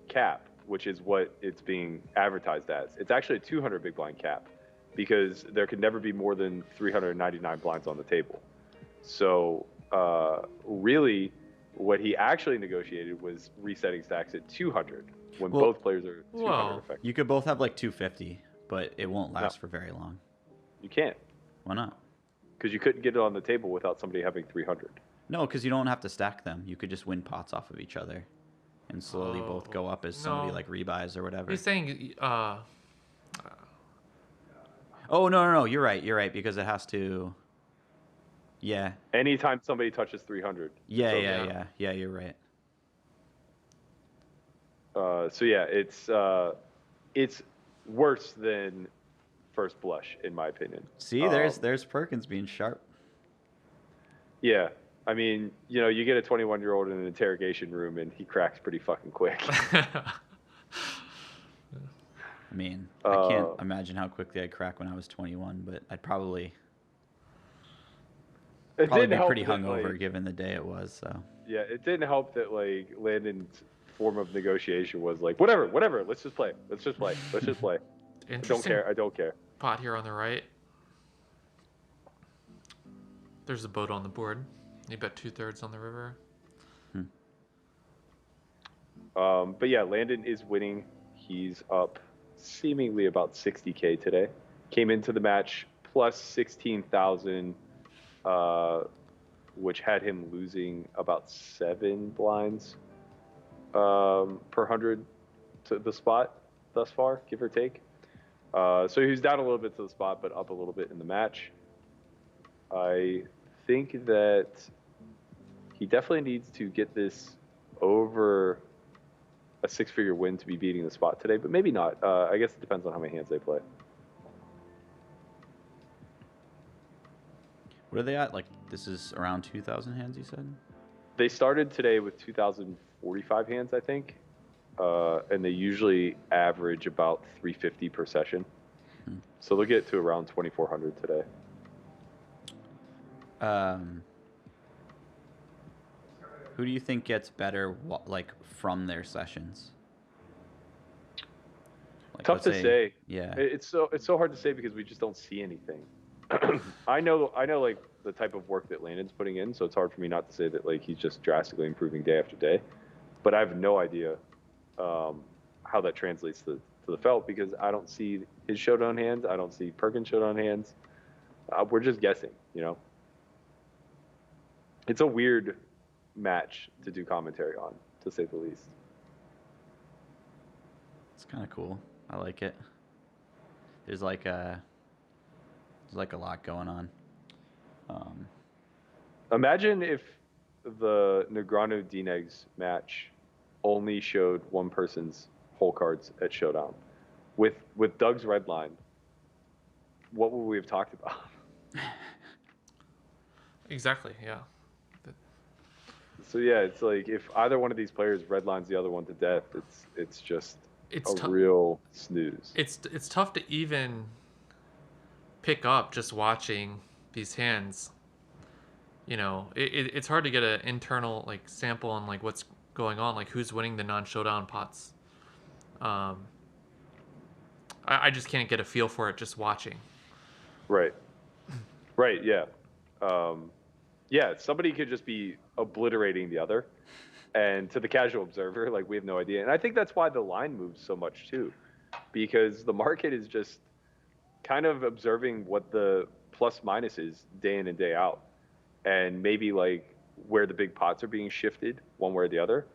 cap, which is what it's being advertised as. It's actually a 200 big blind cap, because there could never be more than 399 blinds on the table. So really, what he actually negotiated was resetting stacks at 200 when both players are 200 effective. You could both have like 250, but it won't last for very long. You can't. Why not? Because you couldn't get it on the table without somebody having 300. No, because you don't have to stack them. You could just win pots off of each other and slowly both go up as somebody like rebuys or whatever. He's saying... Oh, no. You're right, because it has to... Yeah. Anytime somebody touches 300. Yeah, you're right. So yeah, it's worse than first blush, in my opinion. See, there's Perkins being sharp. Yeah. I mean, you get a 21-year-old in an interrogation room and he cracks pretty fucking quick. I mean, I can't imagine how quickly I'd crack when I was 21, but I'd probably be pretty hungover given the day it was. So yeah, it didn't help that like Landon's form of negotiation was like, whatever, let's just play. I don't care. Pot here on the right. There's a boat on the board. You bet 2/3 on the river. But yeah, Landon is winning. He's up seemingly about 60K today. Came into the match plus 16,000, which had him losing about 7 blinds per 100 to the spot thus far, give or take. So he was down a little bit to the spot, but up a little bit in the match. I think that he definitely needs to get this over a 6-figure win to be beating the spot today, but maybe not. I guess it depends on how many hands they play. What are they at? Like, this is around 2,000 hands, you said? They started today with 2,045 hands, I think. And they usually average about 350 per session. So they'll get to around 2,400 today. Who do you think gets better, like, from their sessions? Like, Tough to say. Yeah. It's so hard to say because we just don't see anything. I know like the type of work that Landon's putting in, so it's hard for me not to say that like he's just drastically improving day after day. But I have no idea how that translates to the felt, because I don't see his showdown hands. I don't see Perkins' showdown hands. We're just guessing, It's a weird match to do commentary on, to say the least. It's kind of cool. I like it. There's like a lot going on. Imagine if the Negreanu-Dinegs match only showed one person's hole cards at Showdown. With Doug's red line, what would we have talked about? Exactly. Yeah. So yeah, it's like if either one of these players redlines the other one to death, it's just It's a real snooze. it's tough to even pick up just watching these hands. It's hard to get an internal like sample on like what's going on, like who's winning the non-showdown pots. Um, I just can't get a feel for it just watching. Right. Right. Yeah. Yeah. Somebody could just be obliterating the other, and to the casual observer, like we have no idea. And I think that's why the line moves so much too, because the market is just kind of observing what the plus minus is day in and day out, and maybe like where the big pots are being shifted one way or the other.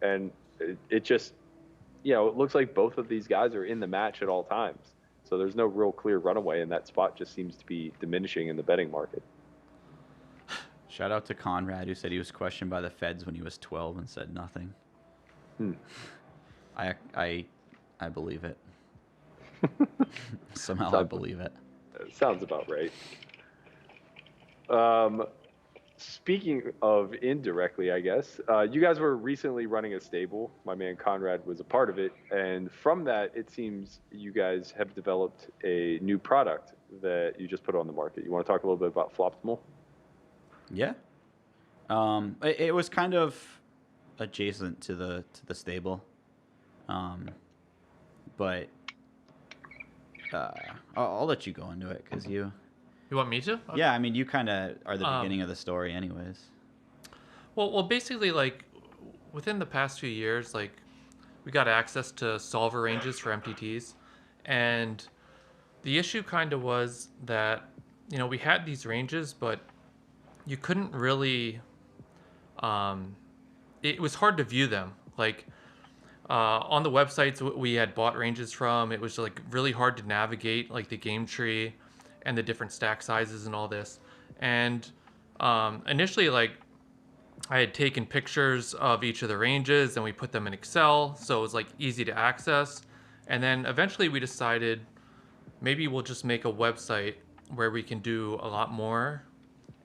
And it just, it looks like both of these guys are in the match at all times. So there's no real clear runaway, and that spot just seems to be diminishing in the betting market. Shout out to Conrad, who said he was questioned by the feds when he was 12 and said nothing. I believe it. Somehow I believe it. Sounds about right. Speaking of indirectly, I guess, you guys were recently running a stable. My man Conrad was a part of it. And from that, it seems you guys have developed a new product that you just put on the market. You want to talk a little bit about Floptimal? Yeah. It was kind of adjacent to the stable. But I'll let you go into it because you... You want me to? Okay. Yeah, I mean, you kind of are the beginning of the story anyways. Well, basically, like, within the past few years, like, we got access to solver ranges for MTTs. And the issue kind of was that, we had these ranges, but you couldn't really... it was hard to view them. Like, on the websites we had bought ranges from, it was, like, really hard to navigate, like, the game tree and the different stack sizes and all this. And initially, like, I had taken pictures of each of the ranges and we put them in Excel, so it was like easy to access. And then eventually we decided maybe we'll just make a website where we can do a lot more.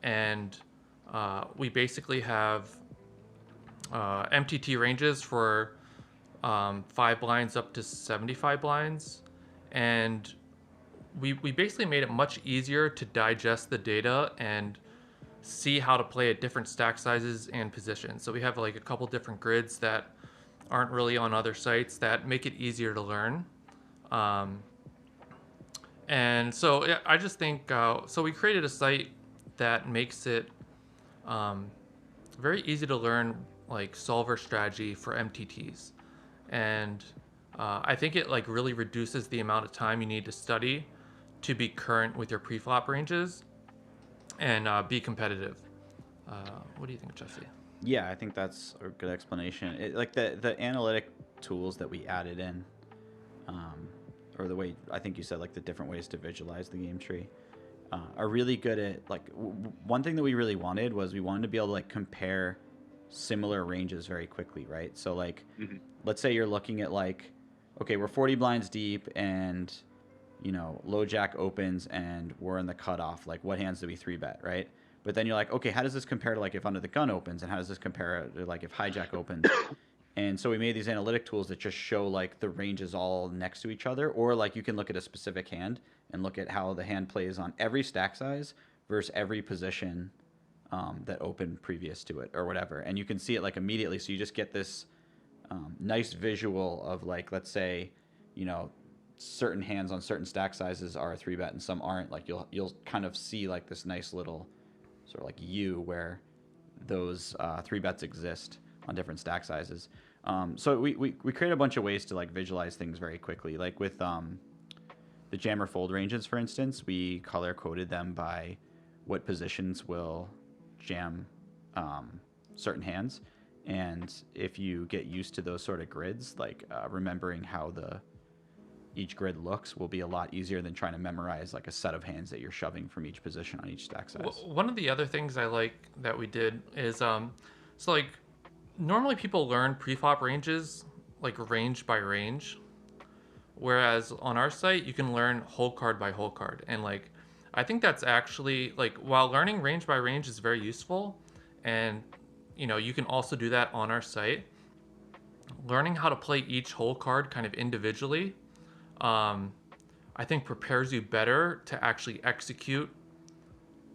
And we basically have MTT ranges for 5 blinds up to 75 blinds. And we basically made it much easier to digest the data and see how to play at different stack sizes and positions. So we have like a couple different grids that aren't really on other sites that make it easier to learn. And so yeah, I just think, so we created a site that makes it very easy to learn like solver strategy for MTTs. And I think it like really reduces the amount of time you need to study to be current with your pre-flop ranges and be competitive. What do you think, Jesse? Yeah, I think that's a good explanation. Like the analytic tools that we added in, or the way I think you said, like the different ways to visualize the game tree, are really good at like one thing that we really wanted was we wanted to be able to like compare similar ranges very quickly, right? So like, let's say you're looking at like, okay, we're 40 blinds deep and low jack opens and we're in the cutoff. Like, what hands do we 3-bet, right? But then you're like, okay, how does this compare to like if under the gun opens, and how does this compare to like if hijack opens? And so we made these analytic tools that just show like the ranges all next to each other, or like you can look at a specific hand and look at how the hand plays on every stack size versus every position that opened previous to it or whatever, and you can see it like immediately. So you just get this nice visual of like, let's say, certain hands on certain stack sizes are a 3-bet and some aren't. Like you'll kind of see like this nice little sort of like U where those 3-bets exist on different stack sizes. So we created a bunch of ways to like visualize things very quickly. Like with the jammer fold ranges, for instance, we color coded them by what positions will jam certain hands. And if you get used to those sort of grids, like remembering how each grid looks will be a lot easier than trying to memorize like a set of hands that you're shoving from each position on each stack size. One of the other things I like that we did is so like normally people learn preflop ranges like range by range, whereas on our site you can learn whole card by whole card. And like I think that's actually like, while learning range by range is very useful, and you can also do that on our site. Learning how to play each hole card kind of individually, um, I think prepares you better to actually execute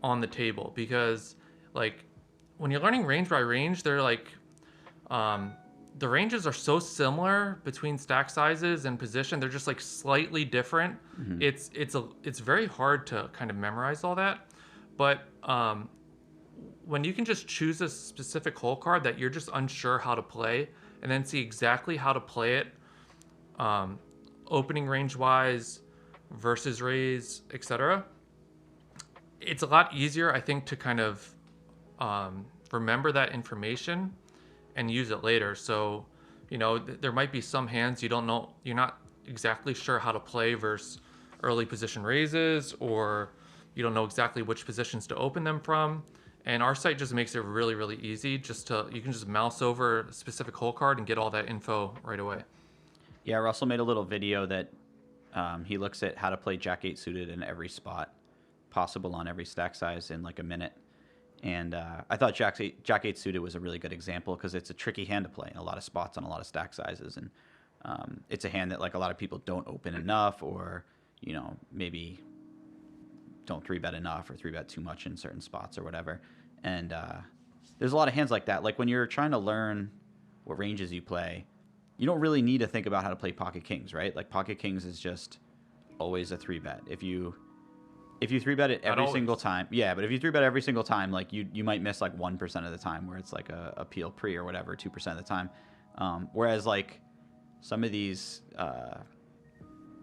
on the table, because like when you're learning range by range, they're like, um, the ranges are so similar between stack sizes and position. They're just like slightly different. Mm-hmm. It's very hard to kind of memorize all that. But when you can just choose a specific hole card that you're just unsure how to play, and then see exactly how to play it, um, opening range wise, versus raise, etc., it's a lot easier, I think, to kind of remember that information and use it later. So, there might be some hands you don't know, you're not exactly sure how to play versus early position raises, or you don't know exactly which positions to open them from. And our site just makes it really, really easy. You can just mouse over a specific hole card and get all that info right away. Yeah, Russell made a little video that he looks at how to play Jack 8 suited in every spot possible on every stack size in like a minute. And I thought Jack 8 suited was a really good example because it's a tricky hand to play in a lot of spots on a lot of stack sizes. And it's a hand that like a lot of people don't open enough, or, maybe don't 3-bet enough or 3-bet too much in certain spots or whatever. And there's a lot of hands like that. Like when you're trying to learn what ranges you play, you don't really need to think about how to play pocket kings, right? Like pocket kings is just always a 3-bet. If you 3-bet it every single time, yeah, but if you 3-bet every single time, like you might miss like 1% of the time where it's like a peel pre or whatever, 2% of the time. Whereas like some of these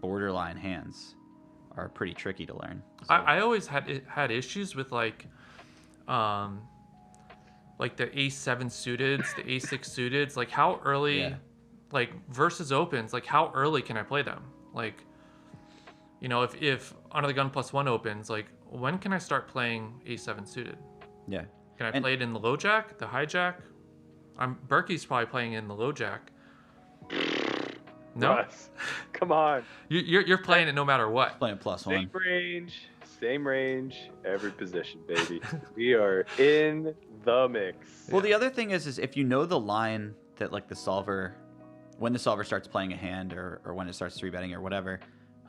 borderline hands are pretty tricky to learn. So. I always had issues with like the A7 suiteds, the A6 suiteds, like how early, like versus opens, like how early can I play them? Like, if Honor the Gun +1 opens, like when can I start playing A7 suited? Yeah. Can I play it in the low jack, the high jack? Berkey's probably playing in the low jack. No, Russ, come on. You're playing it no matter what. Playing +1. Same range, every position, baby. We are in the mix. Well, the other thing is if you know the line that like when the solver starts playing a hand or when it starts 3-betting or whatever,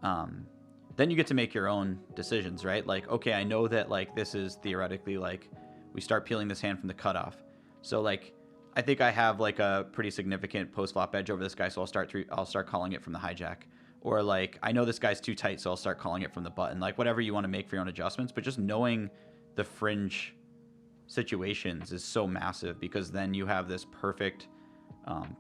then you get to make your own decisions, right? Like, okay, I know that like this is theoretically like we start peeling this hand from the cutoff. So like I think I have like a pretty significant post flop edge over this guy, so I'll start calling it from the hijack. Or like I know this guy's too tight, so I'll start calling it from the button. Like whatever you want to make for your own adjustments, but just knowing the fringe situations is so massive, because then you have this perfect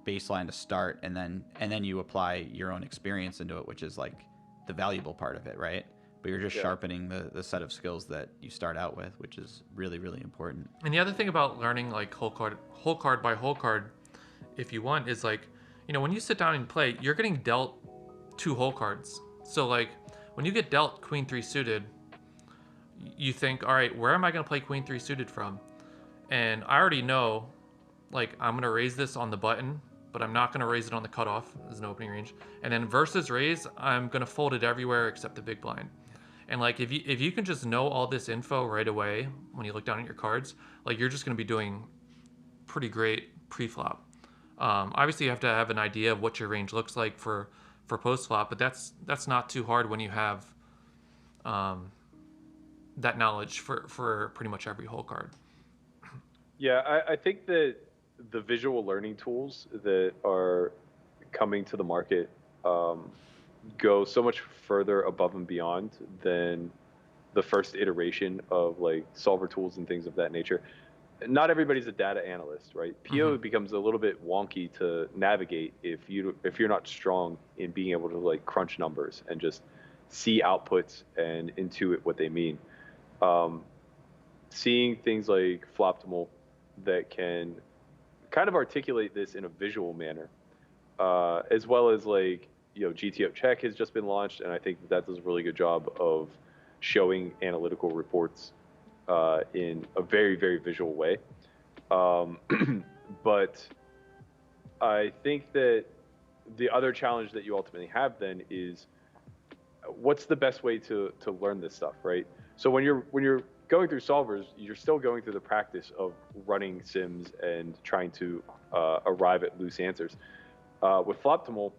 baseline to start, and then you apply your own experience into it, which is like the valuable part of it, right? But you're just sharpening the set of skills that you start out with, which is really, really important. And the other thing about learning like hole card by hole card, if you want, is like, when you sit down and play, you're getting dealt 2 hole cards. So like when you get dealt Queen 3 suited, you think, all right, where am I going to play Queen 3 suited from? And I already know, like, I'm going to raise this on the button, but I'm not going to raise it on the cutoff as an opening range. And then versus raise, I'm going to fold it everywhere except the big blind. And like if you can just know all this info right away when you look down at your cards, like you're just going to be doing pretty great pre-flop. Obviously, you have to have an idea of what your range looks like for post-flop, but that's not too hard when you have that knowledge for pretty much every hole card. Yeah, I think that the visual learning tools that are coming to the market go so much further above and beyond than the first iteration of like solver tools and things of that nature. Not everybody's a data analyst, right? PO becomes a little bit wonky to navigate if you're not strong in being able to like crunch numbers and just see outputs and intuit what they mean. Seeing things like Floptimal that can kind of articulate this in a visual manner, as well as like, GTO Check has just been launched, and I think that does a really good job of showing analytical reports in a very, very visual way. But I think that the other challenge that you ultimately have then is what's the best way to learn this stuff, right? So when you're going through solvers, you're still going through the practice of running sims and trying to arrive at loose answers. With Floptimal,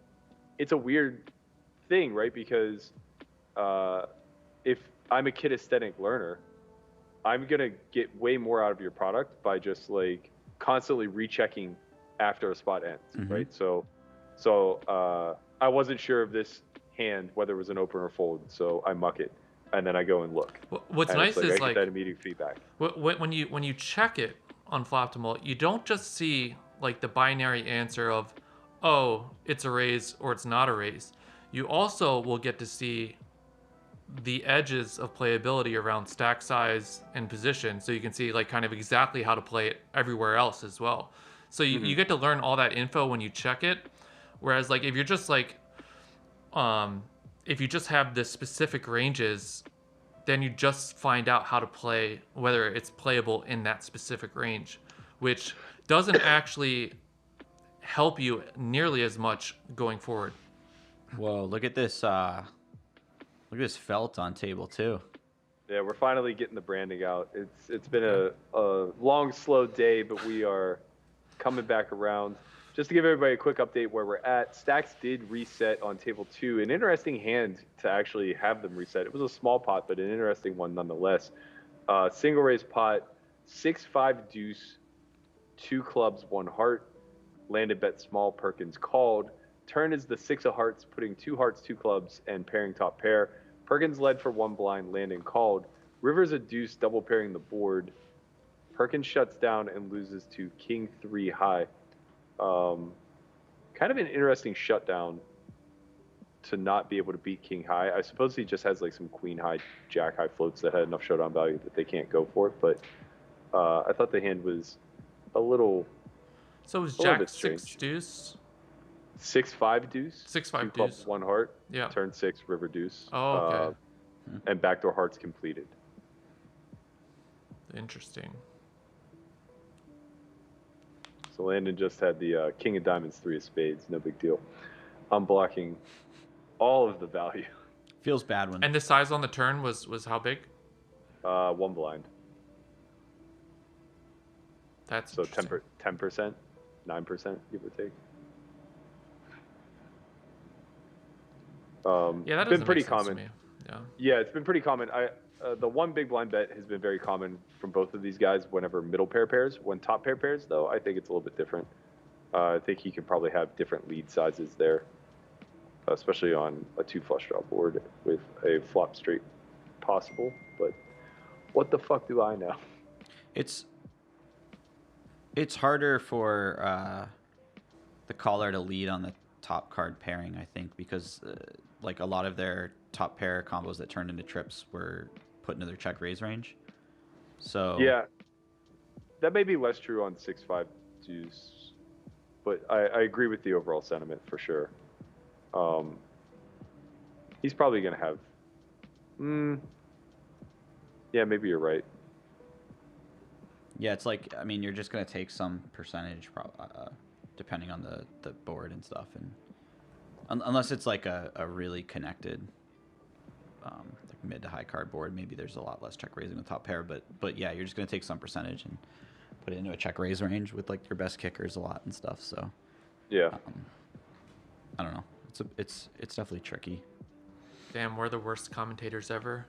it's a weird thing, right? Because if I'm a kinesthetic learner, I'm gonna get way more out of your product by just like constantly rechecking after a spot ends, right? So I wasn't sure of this hand whether it was an open or fold, so I muck it, and then I go and look. What's and nice is I get that immediate feedback. when you check it on Floptimal, you don't just see like the binary answer of, oh, it's a raise or it's not a raise. You also will get to see the edges of playability around stack size and position, so you can see like kind of exactly how to play it everywhere else as well. So you get to learn all that info when you check it. Whereas like if you're just like if you just have the specific ranges, then you just find out how to play whether it's playable in that specific range, which doesn't actually help you nearly as much going forward. Whoa, look at this felt on table 2. Yeah, we're finally getting the branding out. It's been a long, slow day, but we are coming back around. Just to give everybody a quick update where we're at, stacks did reset on table 2. An interesting hand to actually have them reset. It was a small pot, but an interesting one nonetheless. Single raise pot, 6-5 deuce, 2 clubs, 1 heart. Landed bet small, Perkins called. Turn is the 6 of hearts, putting 2 hearts, 2 clubs, and pairing top pair. Perkins led for 1 blind, Landon called. River's a deuce, double pairing the board. Perkins shuts down and loses to king 3 high. Kind of an interesting shutdown to not be able to beat king high. I suppose he just has like some queen high, jack high floats that had enough showdown value that they can't go for it. But I thought the hand was a little. So it was jack 6 deuce. 6-5 deuce. 6-5 2 deuce. clubs, 1 heart. Yeah. Turn 6 river deuce. Oh, okay. And backdoor hearts completed. Interesting. So Landon just had the king of diamonds, 3 of spades. No big deal. I'm blocking all of the value. Feels bad when. And the size on the turn was how big? 1 blind. That's so 10%, 9%, give or take. Yeah, that been pretty make sense common. to me. Yeah, it's been pretty common. The one big blind bet has been very common from both of these guys whenever middle pair pairs. When top pair pairs, though, I think it's a little bit different. I think he could probably have different lead sizes there, especially on a 2 flush draw board with a flop straight possible. But what the fuck do I know? It's harder for the caller to lead on the top card pairing, I think, because like a lot of their top pair combos that turned into trips were put into their check raise range. So yeah, that may be less true on 6-5 deuce, but I agree with the overall sentiment for sure. He's probably gonna have. Yeah, maybe you're right. Yeah, it's like, I mean, you're just gonna take some percentage, depending on the board and stuff, and unless it's like a really connected, like mid to high card board, maybe there's a lot less check raising with top pair. But yeah, you're just gonna take some percentage and put it into a check raise range with like your best kickers a lot and stuff. So yeah, I don't know. It's definitely tricky. Damn, we're the worst commentators ever.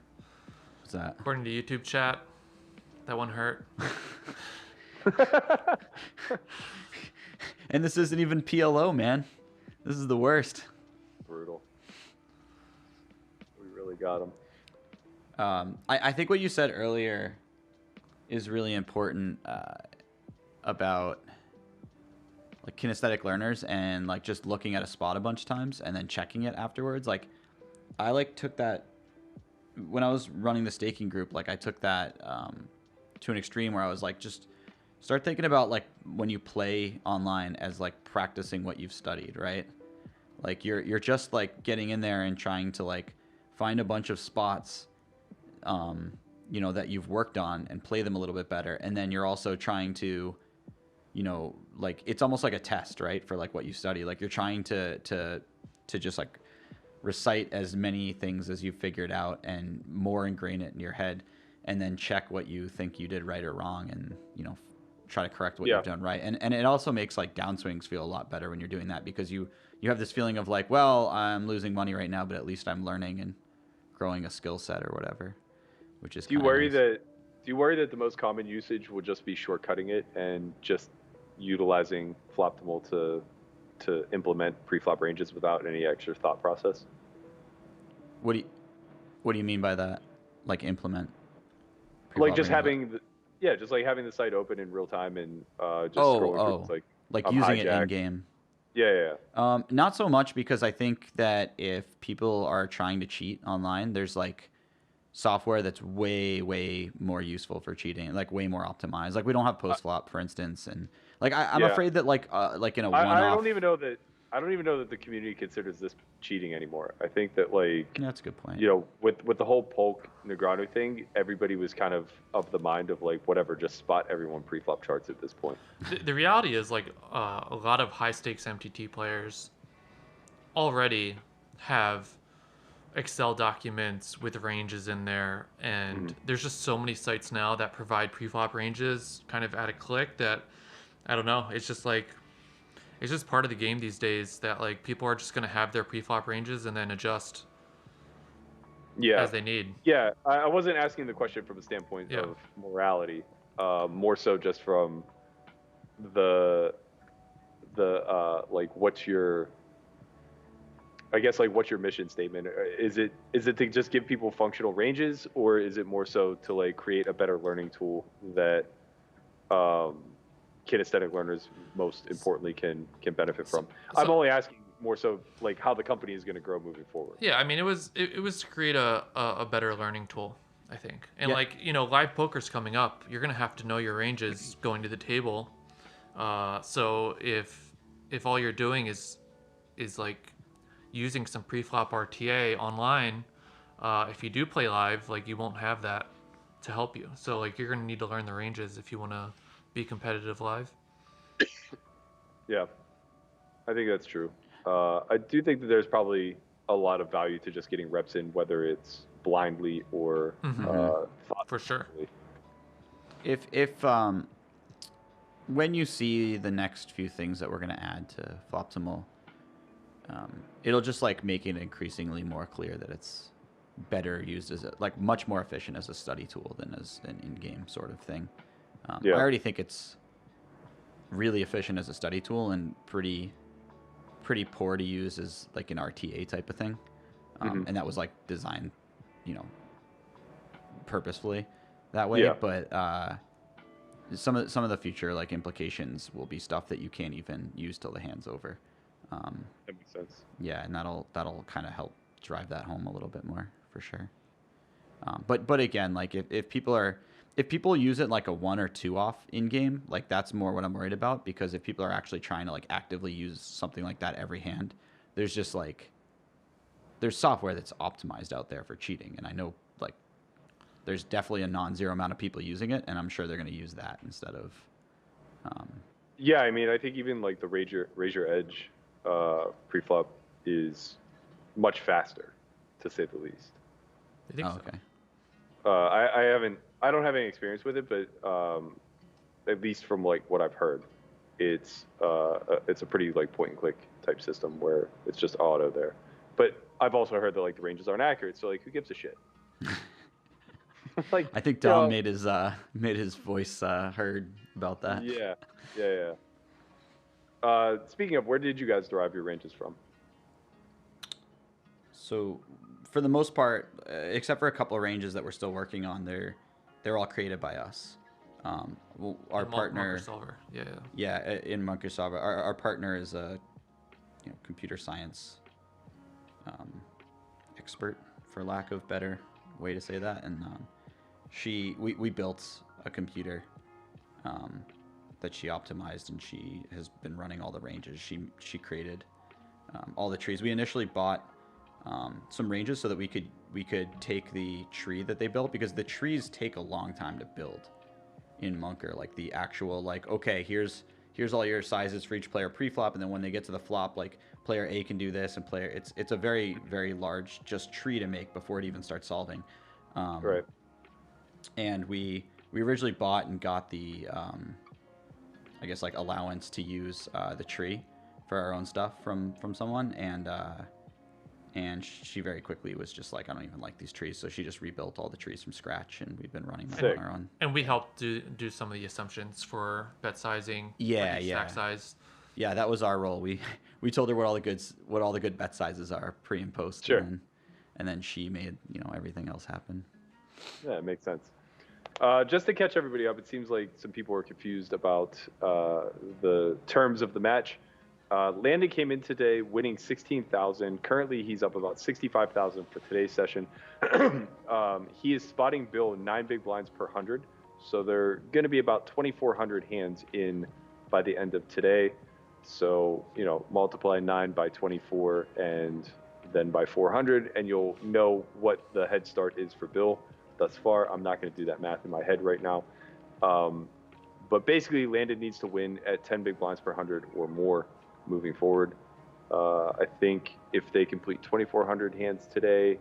What's that? According to YouTube chat, that one hurt. And this isn't even PLO, man. This is the worst. Brutal. We really got him. I think what you said earlier is really important about like kinesthetic learners and like just looking at a spot a bunch of times and then checking it afterwards. Like I like took that when I was running the staking group, like I took that to an extreme where I was like, just start thinking about like when you play online as like practicing what you've studied, right? Like you're just like getting in there and trying to like find a bunch of spots, you know, that you've worked on and play them a little bit better. And then you're also trying to, you know, like it's almost like a test, right? For like what you study, like you're trying to just like recite as many things as you've figured out and more ingrain it in your head, and then check what you think you did right or wrong, and try to correct what you've done right. And it also makes like downswings feel a lot better when you're doing that, because you have this feeling of like, well, I'm losing money right now, but at least I'm learning and growing a skill set or whatever, which is Do you worry nice. that the most common usage will just be shortcutting it and just utilizing Floptimal to implement pre-flop ranges without any extra thought process? What do you mean by that? Like implement? Like just having just like having the site open in real time and just scrolling through, like using it in game. Yeah. Not so much, because I think that if people are trying to cheat online, there's like software that's way more useful for cheating, like way more optimized. Like we don't have post flop, for instance, and like I'm afraid that like in a one-off. I don't even know that the community considers this cheating anymore. I think that like that's a good point. With the whole Polk Negreanu thing, everybody was kind of the mind of like whatever, just spot everyone pre-flop charts at this point. The reality is like a lot of high stakes MTT players already have Excel documents with ranges in there, and there's just so many sites now that provide pre-flop ranges kind of at a click that I don't know, it's just part of the game these days that like people are just going to have their pre-flop ranges and then adjust as they need. Yeah, I wasn't asking the question from the standpoint of morality, more so just from the like what's your mission statement? Is it to just give people functional ranges, or is it more so to like create a better learning tool that kinesthetic learners, most importantly, can benefit from? I'm only asking more so like how the company is going to grow moving forward. Yeah, I mean it was to create a better learning tool, I think. And like, live poker's coming up. You're going to have to know your ranges going to the table. So if all you're doing is like using some pre-flop RTA online, if you do play live, like you won't have that to help you. So like you're going to need to learn the ranges if you want to be competitive live. Yeah, I think that's true. I do think that there's probably a lot of value to just getting reps in, whether it's blindly or for sure. If when you see the next few things that we're going to add to Floptimal, it'll just like make it increasingly more clear that it's better used as much more efficient as a study tool than as an in-game sort of thing. I already think it's really efficient as a study tool and pretty poor to use as like an RTA type of thing. And that was like designed, purposefully that way. Yeah. But some of the future like implications will be stuff that you can't even use till the hand's over. That makes sense. Yeah, and that'll kind of help drive that home a little bit more for sure. But again, like if people use it like a 1 or 2 off in game, like that's more what I'm worried about, because if people are actually trying to like actively use something like that every hand, there's just like there's software that's optimized out there for cheating, and I know like there's definitely a non-zero amount of people using it, and I'm sure they're going to use that instead of. Yeah, I mean, I think even like the raise your edge preflop is much faster, to say the least. I think so. Okay. I don't have any experience with it, but at least from like what I've heard, it's a pretty like point and click type system where it's just auto there. But I've also heard that like the ranges aren't accurate, so like who gives a shit? Like I think Dom made his voice heard about that. Yeah. Speaking of, where did you guys derive your ranges from? So, for the most part, except for a couple of ranges that we're still working on, they're all created by us. Our partner, in Monker Solver, our partner is a computer science expert, for lack of better way to say that, and we built a computer that she optimized, and she has been running all the ranges. She created all the trees. We initially bought some ranges so that we could take the tree that they built, because the trees take a long time to build in Monker. Like the actual, like, okay, here's here's all your sizes for each player pre-flop, and then when they get to the flop, like player A can do this, and it's a very, very large just tree to make before it even starts solving. Right. And we originally bought and got the I guess like allowance to use the tree for our own stuff from someone, and she very quickly was just like, I don't even like these trees, so she just rebuilt all the trees from scratch, and we've been running them on our own. And we helped do some of the assumptions for bet sizing, stack size. Yeah, that was our role. We told her what all the good bet sizes are pre and post, Sure. and then she made everything else happen. Yeah, it makes sense. Just to catch everybody up, it seems like some people are confused about the terms of the match. Landon came in today winning 16,000. Currently, he's up about 65,000 for today's session. He is spotting Bill 9 big blinds per 100. So they're going to be about 2,400 hands in by the end of today. So, multiply 9 by 24 and then by 400, and you'll know what the head start is for Bill thus far. I'm not going to do that math in my head right now. But basically, Landon needs to win at 10 big blinds per 100 or more moving forward. I think if they complete 2,400 hands today,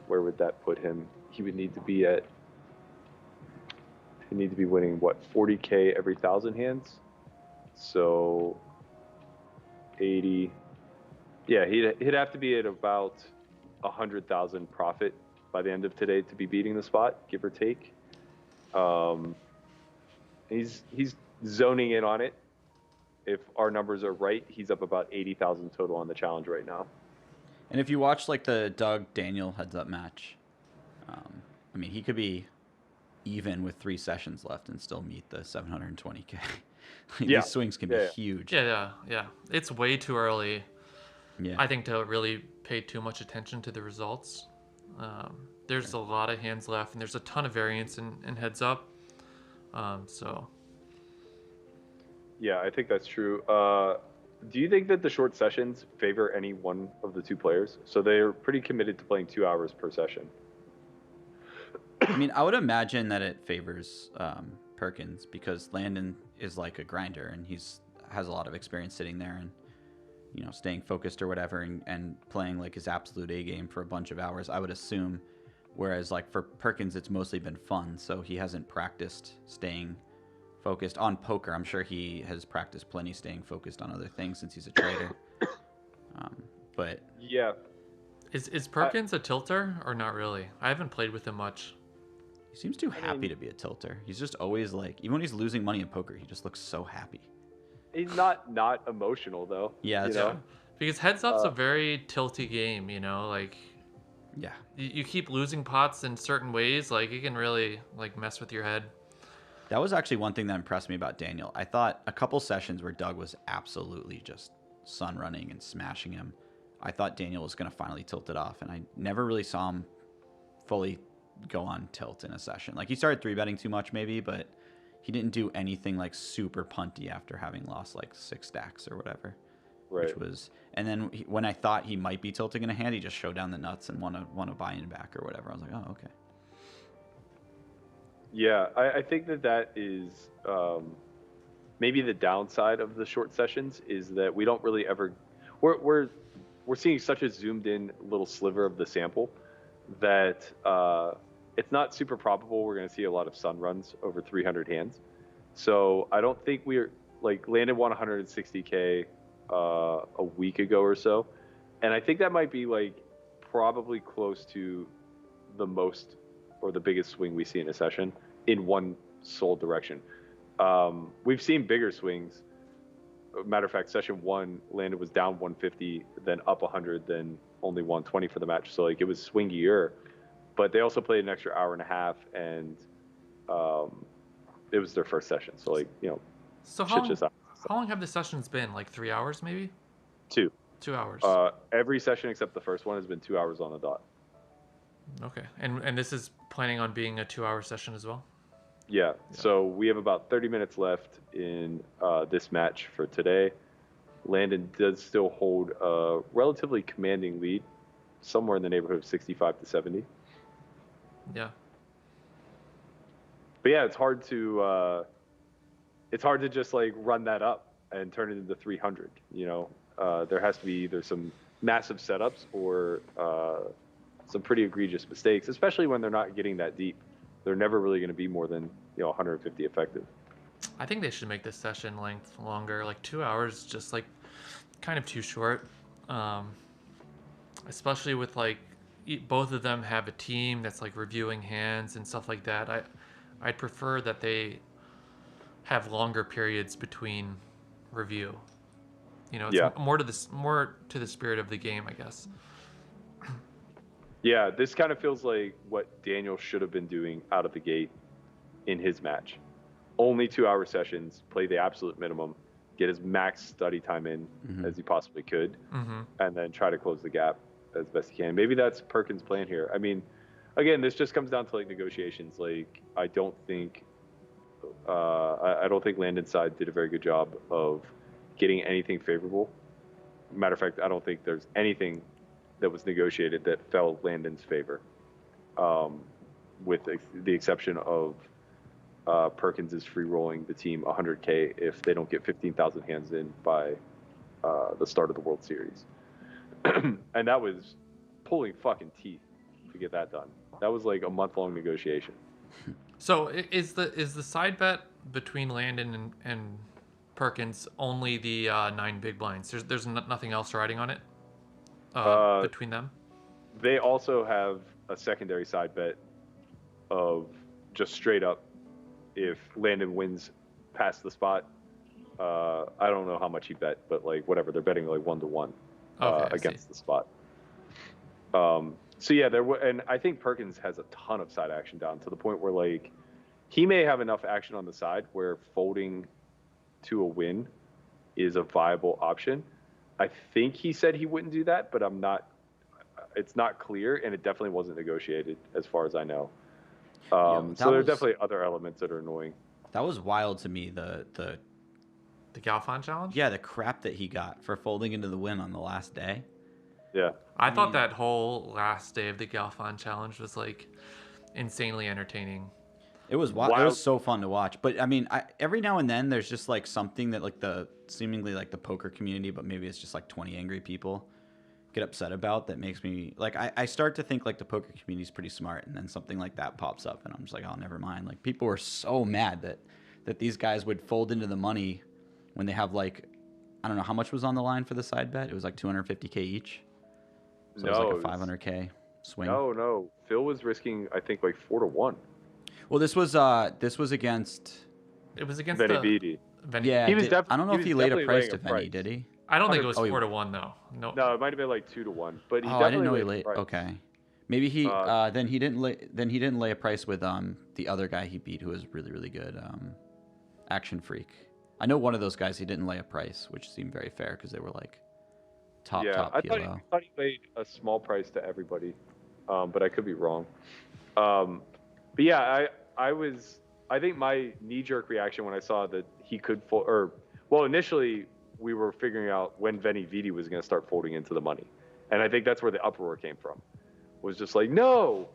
where would that put him? He would need to be winning, what, 40K every 1,000 hands? So 80. Yeah, he'd have to be at about 100,000 profit by the end of today to be beating the spot, give or take. He's zoning in on it. If our numbers are right, he's up about 80,000 total on the challenge right now. And if you watch like the Doug Daniel heads up match, I mean, he could be even with 3 sessions left and still meet the 720K. These swings can be huge. Yeah. It's way too early. Yeah. I think to really pay too much attention to the results. There's a lot of hands left, and there's a ton of variance in heads up. So. Yeah, I think that's true. Do you think that the short sessions favor any one of the two players? So they're pretty committed to playing 2 hours per session. I mean, I would imagine that it favors Perkins, because Landon is like a grinder, and has a lot of experience sitting there and staying focused or whatever, and playing like his absolute A game for a bunch of hours, I would assume. Whereas like for Perkins, it's mostly been fun, so he hasn't practiced staying focused on poker. I'm sure he has practiced plenty staying focused on other things since he's a trader. But yeah, is Perkins a tilter or not really? I haven't played with him much. He seems too happy to be a tilter. He's just always like, even when he's losing money in poker, he just looks so happy. He's not emotional though. Yeah, that's true. Because heads up's a very tilty game, like. Yeah. You keep losing pots in certain ways, like it can really like mess with your head. That was actually one thing that impressed me about Daniel. I thought a couple sessions where Doug was absolutely just sun running and smashing him, I thought Daniel was going to finally tilt it off, and I never really saw him fully go on tilt in a session. Like, he started 3-betting too much maybe, but he didn't do anything like super punty after having lost like 6 stacks or whatever. Right. Which was, and then when I thought he might be tilting in a hand, he just showed down the nuts and won a buy-in back or whatever. I was like, oh, okay. Yeah, I think that is maybe the downside of the short sessions, is that we don't really ever we're seeing such a zoomed in little sliver of the sample that it's not super probable we're going to see a lot of sun runs over 300 hands. So I don't think we're like Landon won 160K a week ago or so, and I think that might be like probably close to the most or the biggest swing we see in a session in one sole direction. We've seen bigger swings. Matter of fact, session 1, Landon was down 150, then up 100, then only 120 for the match. So like it was swingier, but they also played an extra hour and a half, and it was their first session. So like, So how long have the sessions been? Like 3 hours maybe? 2. 2 hours. Every session except the first one has been 2 hours on the dot. Okay, and this is planning on being a 2-hour session as well? Yeah, so we have about 30 minutes left in this match for today. Landon does still hold a relatively commanding lead, somewhere in the neighborhood of 65 to 70. Yeah. But yeah, it's hard to it's hard to just like run that up and turn it into 300. There has to be either some massive setups or some pretty egregious mistakes, especially when they're not getting that deep. They're never really going to be more than 150 effective. I think they should make the session length longer. Like 2 hours, just like kind of too short. Especially with like both of them have a team that's like reviewing hands and stuff like that. I'd prefer that they have longer periods between review. It's more to the spirit of the game, I guess. Yeah, this kind of feels like what Daniel should have been doing out of the gate in his match. Only 2-hour sessions, play the absolute minimum, get his max study time in as he possibly could, and then try to close the gap as best he can. Maybe that's Perkins' plan here. I mean, again, this just comes down to like negotiations. Like, I don't think Landon's side did a very good job of getting anything favorable. Matter of fact, I don't think there's anything that was negotiated that fell Landon's favor, with the exception of Perkins is free rolling the team 100K if they don't get 15,000 hands in by the start of the World Series. And that was pulling fucking teeth to get that done. That was like a month-long negotiation. So is the side bet between Landon and Perkins only the 9 big blinds? There's nothing else riding on it between them? They also have a secondary side bet of just straight up, if Landon wins past the spot, I don't know how much he bet, but like whatever, they're betting like 1-to-1 against the spot. So yeah, and I think Perkins has a ton of side action down to the point where like he may have enough action on the side where folding to a win is a viable option. I think he said he wouldn't do that, but it's not clear, and it definitely wasn't negotiated as far as I know. So there's definitely other elements that are annoying. That was wild to me, the Galfond challenge? Yeah, the crap that he got for folding into the win on the last day. Yeah. I thought that whole last day of the Galfond challenge was like insanely entertaining. It was wild. It was so fun to watch. But I mean, every now and then there's just like something that like seemingly like the poker community, but maybe it's just like 20 angry people get upset about that makes me like I start to think like the poker community is pretty smart, and then something like that pops up and I'm just like, oh, never mind. Like people were so mad that these guys would fold into the money when they have like, I don't know how much was on the line for the side bet. It was like 250K each. So it was like a 500K swing. No. Phil was risking, I think, like 4-to-1. Well, this was against. It was against Benny Beatty. Yeah, I don't know if he laid a price to Benny, did he? I don't think it was 4-to-1 though. No, it might have been like 2-to-1. But he I didn't know he laid. Okay, maybe he then he didn't lay a price with the other guy he beat who was really really good, Action Freak. I know one of those guys he didn't lay a price, which seemed very fair because they were like top PLO. I thought he laid a small price to everybody, but I could be wrong. But yeah, I think my knee-jerk reaction when I saw that he could fold, initially we were figuring out when Benny Beatty was going to start folding into the money, and I think that's where the uproar came from. Was just like, no,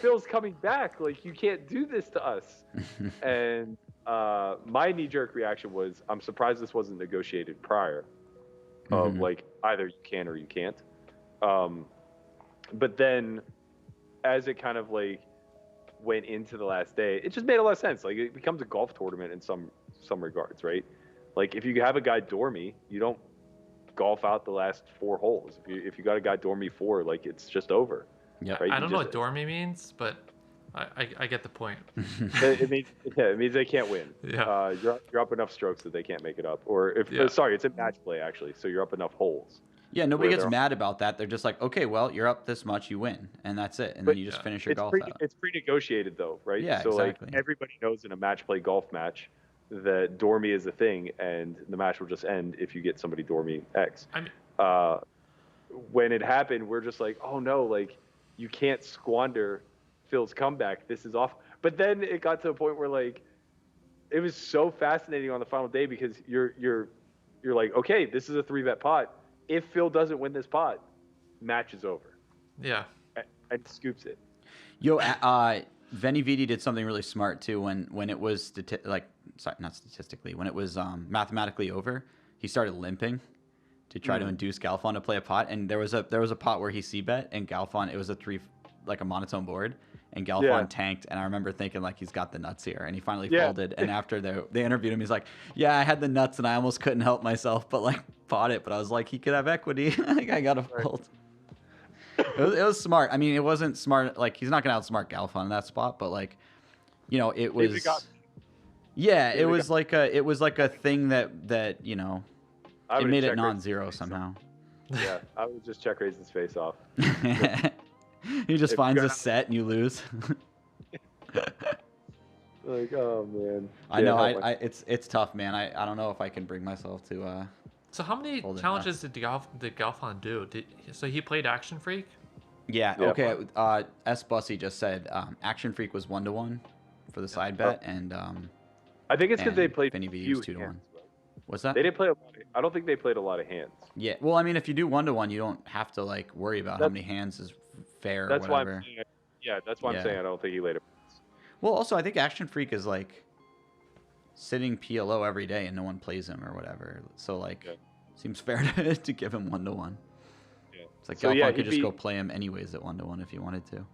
Phil's coming back. Like, you can't do this to us. And my knee-jerk reaction was, I'm surprised this wasn't negotiated prior. Of like, either you can or you can't. But then, as it kind of like went into the last day, it just made a lot of sense. Like, it becomes a golf tournament in some regards, right? Like, if you have a guy dormy, you don't golf out the last 4 holes. If you got a guy dormy 4, like, it's just over. Yeah. Right? I don't know what dormy means, but I get the point. it means they can't win. Yeah. You're up enough strokes that they can't make it up. Or sorry, it's a match play actually. So you're up enough holes. Yeah, nobody gets mad about that. They're just like, okay, well, you're up this much, you win, and that's it. And then you just finish your golf out. It's pre-negotiated though, right? Yeah, so exactly. Like everybody knows in a match play golf match that dormy is a thing, and the match will just end if you get somebody dormy X. When it happened, we're just like, oh no, like you can't squander Phil's comeback. This is off. But then it got to a point where like it was so fascinating on the final day because you're like, okay, this is a 3-bet pot. If Phil doesn't win this pot, match is over. Yeah. And scoops it. Yo, Veni Vidi did something really smart too when it was not statistically, when it was mathematically over, he started limping to try to induce Galfon to play a pot, and there was a pot where he c-bet and Galfon, it was a monotone board, and Galfon tanked, and I remember thinking like he's got the nuts here, and he finally folded, and after they interviewed him, he's like, yeah, I had the nuts and I almost couldn't help myself, but like bought it, but I was like, he could have equity. Like I gotta fold. It was smart. I mean, it wasn't smart. Like he's not gonna outsmart Galfon in that spot, but like, you know, it was. Yeah, it was like a thing that you know, it made it non-zero somehow. Yeah, I would just check raise his face off. He just finds a set and you lose. Like, oh man. I know. It's tough, man. I don't know if I can bring myself to. So how many challenges did Galfon do? So he played Action Freak? Yeah. Okay. S Bussy just said Action Freak was 1-1 for the side bet, and I think it's because they played few 2-1. hands. What's that? They didn't play. I don't think they played a lot of hands. Yeah. Well, I mean, if you do 1-1, you don't have to like worry about how many hands is fair. That's or whatever. That's why I'm saying I don't think he laid it. Well, also I think Action Freak is like sitting PLO every day and no one plays him or whatever. So like, seems fair to give him 1-1. Yeah. It's like Galfon could just go play him anyways at 1-1 if he wanted to.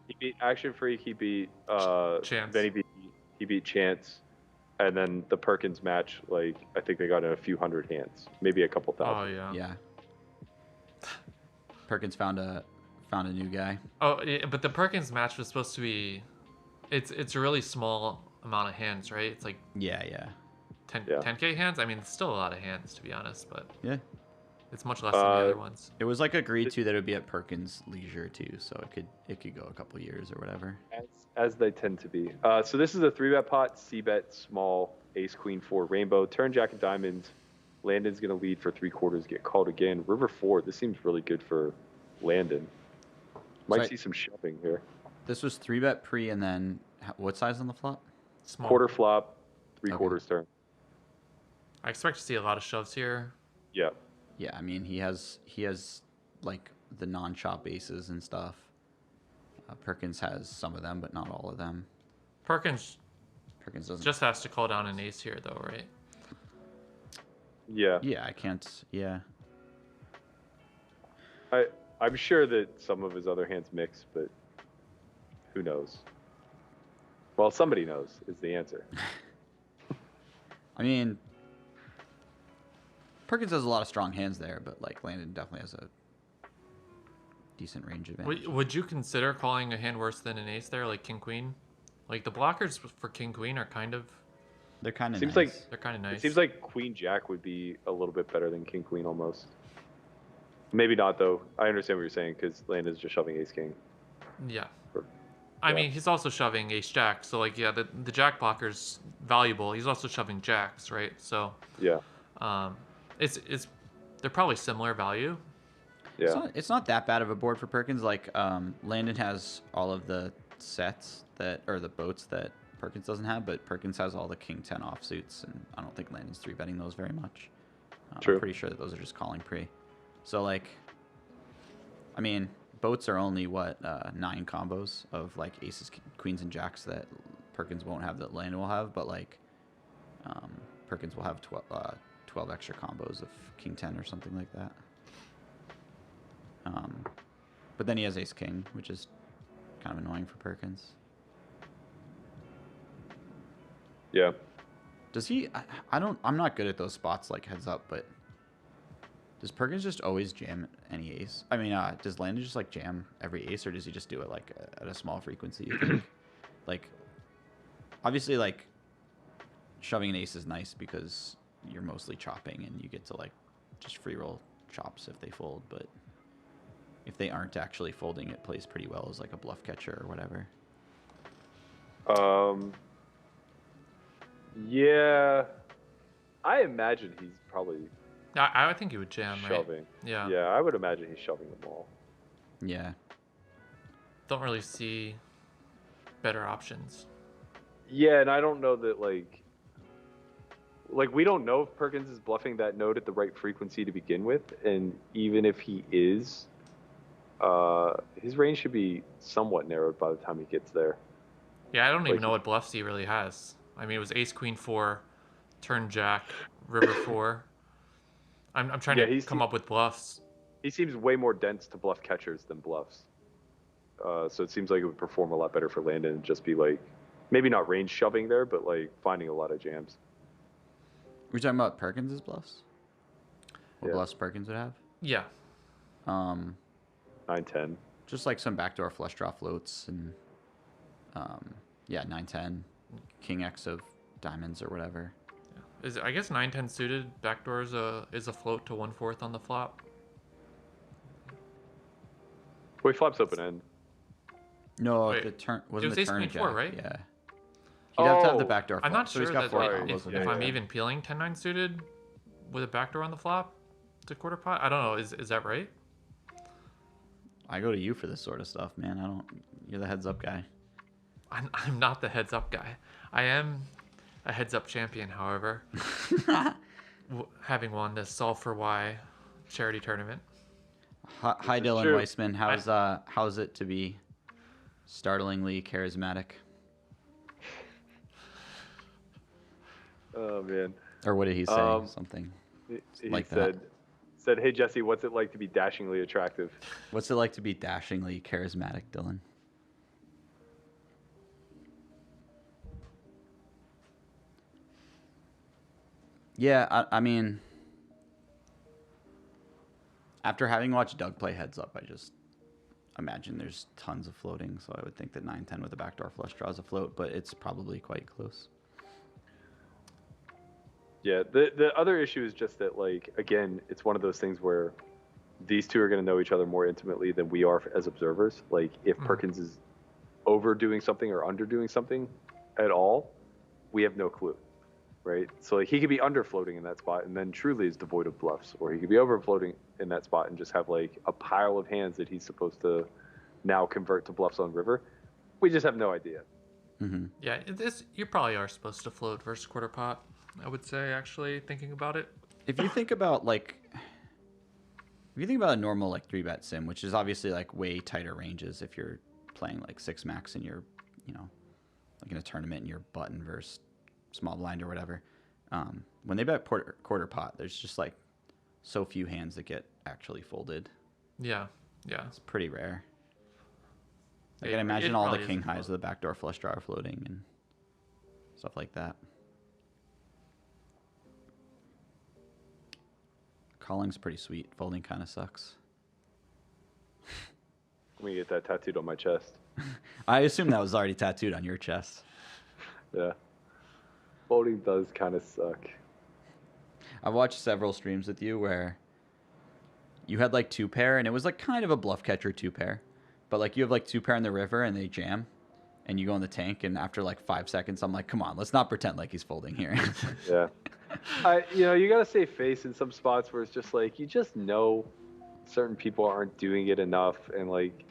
He beat Action Freak. He beat Chance. Then he beat Chance, and then the Perkins match. Like I think they got in a few hundred hands, maybe a couple thousand. Oh yeah. Yeah. Perkins found a new guy. Oh, yeah, but the Perkins match was supposed to be. It's a really small amount of hands, right? It's like 10K hands. I mean, it's still a lot of hands to be honest, but it's much less than the other ones. It was like agreed to that it would be at Perkins' leisure too, so it could go a couple years or whatever. As they tend to be. So this is a 3-bet pot. C-bet small. Ace Queen 4 Rainbow. Turn Jack and Diamond. Landon's gonna lead for 3/4. Get called again. River 4. This seems really good for Landon. Might see some shoving here. This was 3-bet pre, and then what size on the flop? Small. Quarter flop, 3/4 turn. I expect to see a lot of shoves here. Yeah. Yeah, I mean he has like the non-chop aces and stuff. Perkins has some of them, but not all of them. Perkins doesn't. Just has to call down an ace here, though, right? Yeah. Yeah, I can't. Yeah. I'm sure that some of his other hands mix, but who knows? Well, somebody knows is the answer. I mean, Perkins has a lot of strong hands there, but like Landon definitely has a decent range advantage. Would you consider calling a hand worse than an ace there, like King Queen? Like the blockers for King Queen are kind of. They're kind of. Seems nice. like they're kind of nice. It seems like Queen Jack would be a little bit better than King Queen almost. Maybe not though. I understand what you're saying because Landon's just shoving Ace King. Yeah. I mean, he's also shoving Ace Jack, so like, yeah, the Jack blocker's valuable. He's also shoving Jacks, right? So yeah, it's they're probably similar value. Yeah, it's not that bad of a board for Perkins. Like Landon has all of the sets or the boats that Perkins doesn't have, but Perkins has all the King 10 offsuits, and I don't think Landon's 3-betting those very much. True. I'm pretty sure that those are just calling pre. So like, I mean, boats are only 9 combos of like aces, queens, and jacks that Perkins won't have that Landon will have, but like Perkins will have 12 extra combos of King 10 or something like that. But then he has Ace King, which is kind of annoying for Perkins. Yeah. Does he? I'm not good at those spots like heads up, but does Perkins just always jam any ace? I mean, does Landon just like jam every ace, or does he just do it like at a small frequency? You think? Like, obviously, like shoving an ace is nice because you're mostly chopping and you get to like just free roll chops if they fold, but if they aren't actually folding, it plays pretty well as like a bluff catcher or whatever. Yeah, I imagine he's probably. I think he would jam, shoving. Right? Yeah. Yeah, I would imagine he's shoving them all. Yeah. Don't really see better options. Yeah, and I don't know that like we don't know if Perkins is bluffing that node at the right frequency to begin with, and even if he is, his range should be somewhat narrowed by the time he gets there. Yeah, I don't even Like, know what bluffs he really has. I mean, it was ace queen 4, turn jack, river 4. I'm trying yeah, to come up with bluffs. he seems way more dense to bluff catchers than bluffs. So it seems like it would perform a lot better for Landon and just be like, maybe not range shoving there, but like finding a lot of jams. We're talking about Perkins' bluffs? What Yeah. bluffs Perkins would have? Yeah. 9-10. Just like some backdoor flush draw floats and, yeah, 9-10, king X of diamonds or whatever. Yeah. I guess 9-10 suited backdoor is a float to 1/4 on the flop. Well, he flops open end. No, Wait, the turn it wasn't was the ace turn queen jack. 4, right? Yeah. He'd have to have the Oh, backdoor flop. I'm not so he's sure got that 4 sorry. combos. if Yeah, I'm yeah. even peeling 10-9 suited with a backdoor on the flop to quarter pot. I don't know. Is that right? I go to you for this sort of stuff, man. You're the heads up guy. I'm not the heads up guy. I am a heads up champion, however. Having won the Solve for Why charity tournament. Hi, Dylan true. Weissman. How's it to be startlingly charismatic? Oh man. Or what did he say? Something He like said, "Hey Jesse, what's it like to be dashingly attractive?" What's it like to be dashingly charismatic, Dylan? Yeah, I mean, after having watched Doug play heads up, I just imagine there's tons of floating, so I would think that 9-10 with a backdoor flush draws a float, but it's probably quite close. Yeah, the other issue is just that, like, again, it's one of those things where these two are going to know each other more intimately than we are as observers. Like, if Perkins is overdoing something or underdoing something at all, we have no clue, right? So, like, he could be under floating in that spot and then truly is devoid of bluffs, or he could be over floating in that spot and just have, like, a pile of hands that he's supposed to now convert to bluffs on river. We just have no idea. Mm-hmm. Yeah, you probably are supposed to float versus quarter pot. I would say, actually, thinking about it. If you think about a normal like 3-bet sim, which is obviously like way tighter ranges if you're playing like 6 max and you're, like in a tournament and you're button versus small blind or whatever. When they bet quarter pot, there's just like so few hands that get actually folded. Yeah. It's pretty rare. I Yeah, can imagine it all the probably king isn't highs of the backdoor flush draw are floating and stuff like that. Calling's pretty sweet. Folding kind of sucks. Let me get that tattooed on my chest. I assume that was already tattooed on your chest. Yeah. Folding does kind of suck. I've watched several streams with you where you had like 2-pair and it was like kind of a bluff catcher 2-pair. But like you have like 2-pair in the river and they jam and you go in the tank and after like 5 seconds I'm like, come on, let's not pretend like he's folding here. Yeah. You got to save face in some spots where it's just like, you just know certain people aren't doing it enough. And like,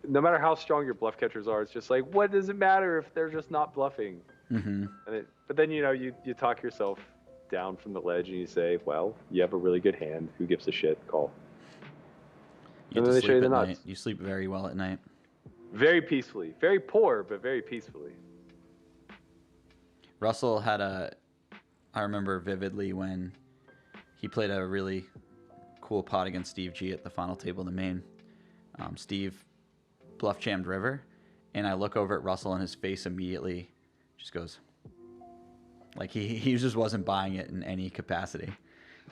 no matter how strong your bluff catchers are, it's just like, what does it matter if they're just not bluffing? Mm-hmm. But then, you talk yourself down from the ledge and you say, well, you have a really good hand. Who gives a shit? Call. You And then they show you the nuts. night. You sleep very well at night. Very peacefully. Very poor, but very peacefully. Russell had I remember vividly when he played a really cool pot against Steve G at the final table in the main. Steve bluff jammed river, and I look over at Russell and his face immediately just goes, like he just wasn't buying it in any capacity.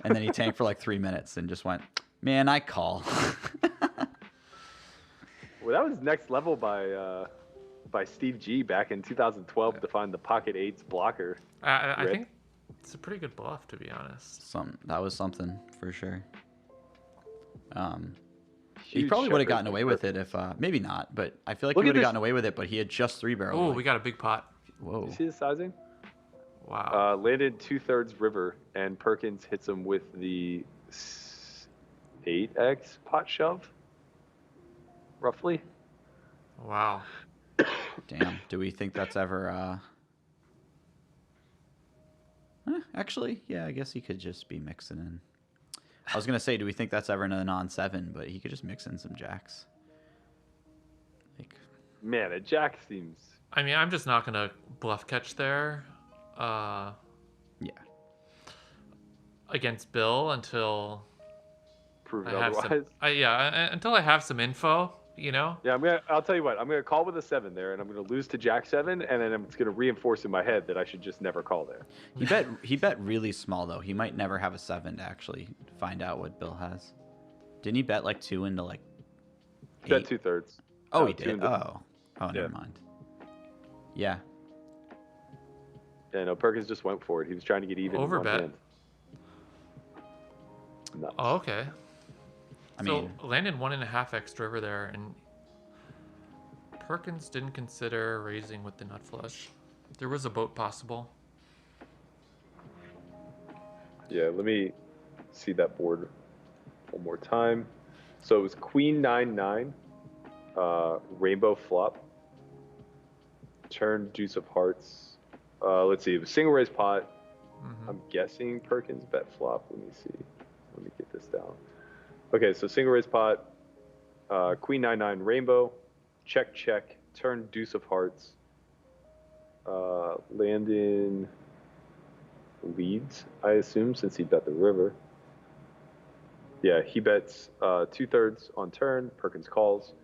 And then he tanked for like 3 minutes and just went, man, I call. Well, that was next level by Steve G back in 2012 to find the pocket eights blocker. I think it's a pretty good bluff, to be honest. That was something for sure. He Huge probably would have checkers gotten away like with it if maybe not, but I feel like Look he at would have this- gotten away with it. But he had just 3-barrel. Oh, we got a big pot. Whoa. You see the sizing? Wow. Landed 2/3 river, and Perkins hits him with the 8x pot shove, roughly. Wow. Damn. Do we think that's ever? Actually, yeah. I guess he could just be mixing in. I was gonna say, do we think that's ever in a non-7? But he could just mix in some jacks. Like, Man, a jack seems I mean, I'm just not gonna bluff catch there. Yeah. Against Bill until Prove I it have some. otherwise. Until I have some info. You know. Yeah, I'll tell you what. I'm gonna call with a 7 there, and I'm gonna lose to Jack 7, and then it's gonna reinforce in my head that I should just never call there. He bet really small though. He might never have a 7 to actually find out what Bill has. Didn't he bet like 2 into like 8? Bet 2/3. Oh, No, he 2 did. into, Oh, never mind. Yeah. Yeah, no, Perkins just went for it. He was trying to get even in one Overbet. hand. Nuts. Oh, okay. I So mean, Landon 1.5x river there, and Perkins didn't consider raising with the nut flush. There was a boat possible. Yeah, let me see that board one more time. So it was Queen 9/9, Rainbow flop, turn Deuce of Hearts. Let's see, it was single raise pot. I'm guessing Perkins bet flop. Let me see. Let me get this down. Okay, so single raise pot, Queen 9/9 Rainbow, check, turn Deuce of Hearts. Landon leads, I assume, since he bet the river. Yeah, he bets 2/3 on turn. Perkins calls.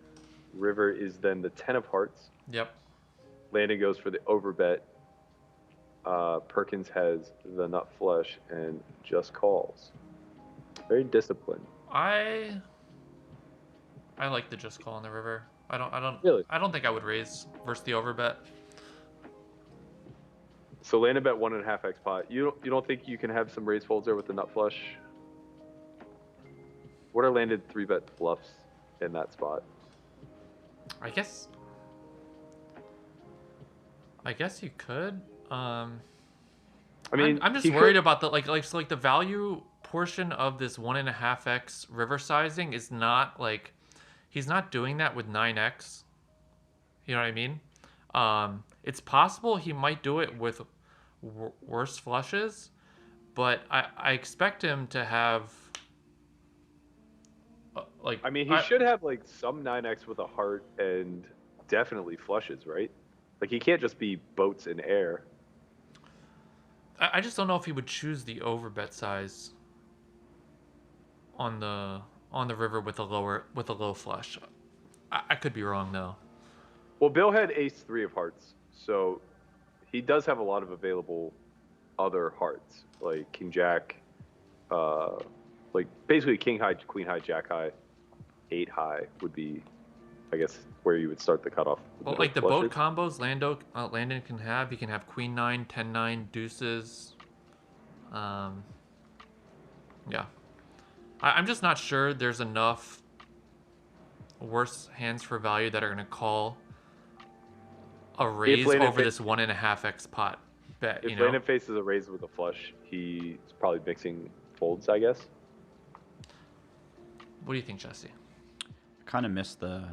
River is then the 10 of hearts. Yep. Landon goes for the overbet. Perkins has the nut flush and just calls. Very disciplined. I like the just call on the river. Really? I don't think I would raise versus the overbet. So Landon bet 1.5x pot. You don't think you can have some raise folds there with the nut flush? What are Landon 3-bet bluffs in that spot? I guess you could. I mean, I'm just worried about the so the value portion of this 1.5x river sizing is not like he's not doing that with 9x. You know what I mean? It's possible he might do it with worse flushes, but I expect him to have I mean, he should have like some 9x with a heart and definitely flushes, right? Like he can't just be boats in air. I just don't know if he would choose the overbet size on the river with a low flush. I could be wrong though. Well, Bill had ace 3 of hearts, so he does have a lot of available other hearts, like king jack, like basically king high, queen high, jack high, 8 high would be, I guess, where you would start the cutoff. Well, like the boat combos Landon can have. He can have queen 9, 10-9, deuces. Yeah. I'm just not sure there's enough worse hands for value that are going to call a raise over this 1.5x pot bet. If Landon faces a raise with a flush, he's probably mixing folds, I guess. What do you think, Jesse? I kind of missed the.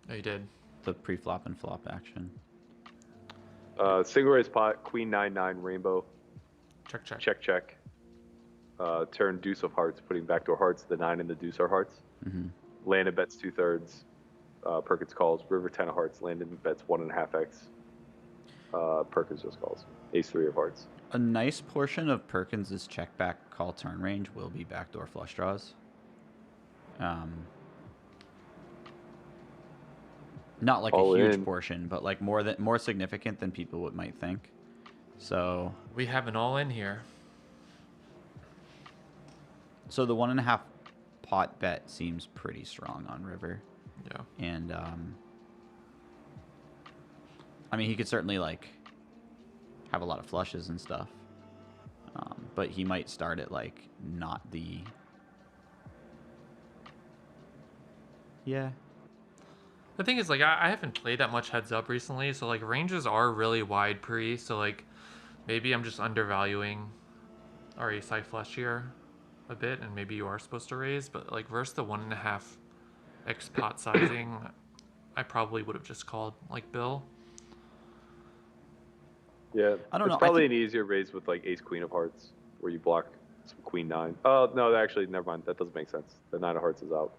Oh, you did. The pre-flop and flop action. Single raise pot, queen 9/9 rainbow. Check. Turn deuce of hearts, putting backdoor hearts. The 9 and the deuce are hearts. Landon bets 2/3. Perkins calls. River 10 of hearts. Landon bets 1.5x. Perkins just calls. Ace 3 of hearts. A nice portion of Perkins's check back call turn range will be backdoor flush draws. Not like a huge portion, but like more significant than people might think. So we have an all in here. So the 1.5 pot bet seems pretty strong on river. Yeah. And I mean, he could certainly like have a lot of flushes and stuff, but he might start at like not the. Yeah. The thing is, like, I haven't played that much heads up recently, so like ranges are really wide pre. So like, maybe I'm just undervaluing our ace high flush here a bit, and maybe you are supposed to raise. But like versus the 1.5x pot sizing, I probably would have just called like Bill. Yeah, I don't know. It's probably an easier raise with like ace queen of hearts, where you block some queen 9. Oh no, actually, never mind. That doesn't make sense. The 9 of hearts is out.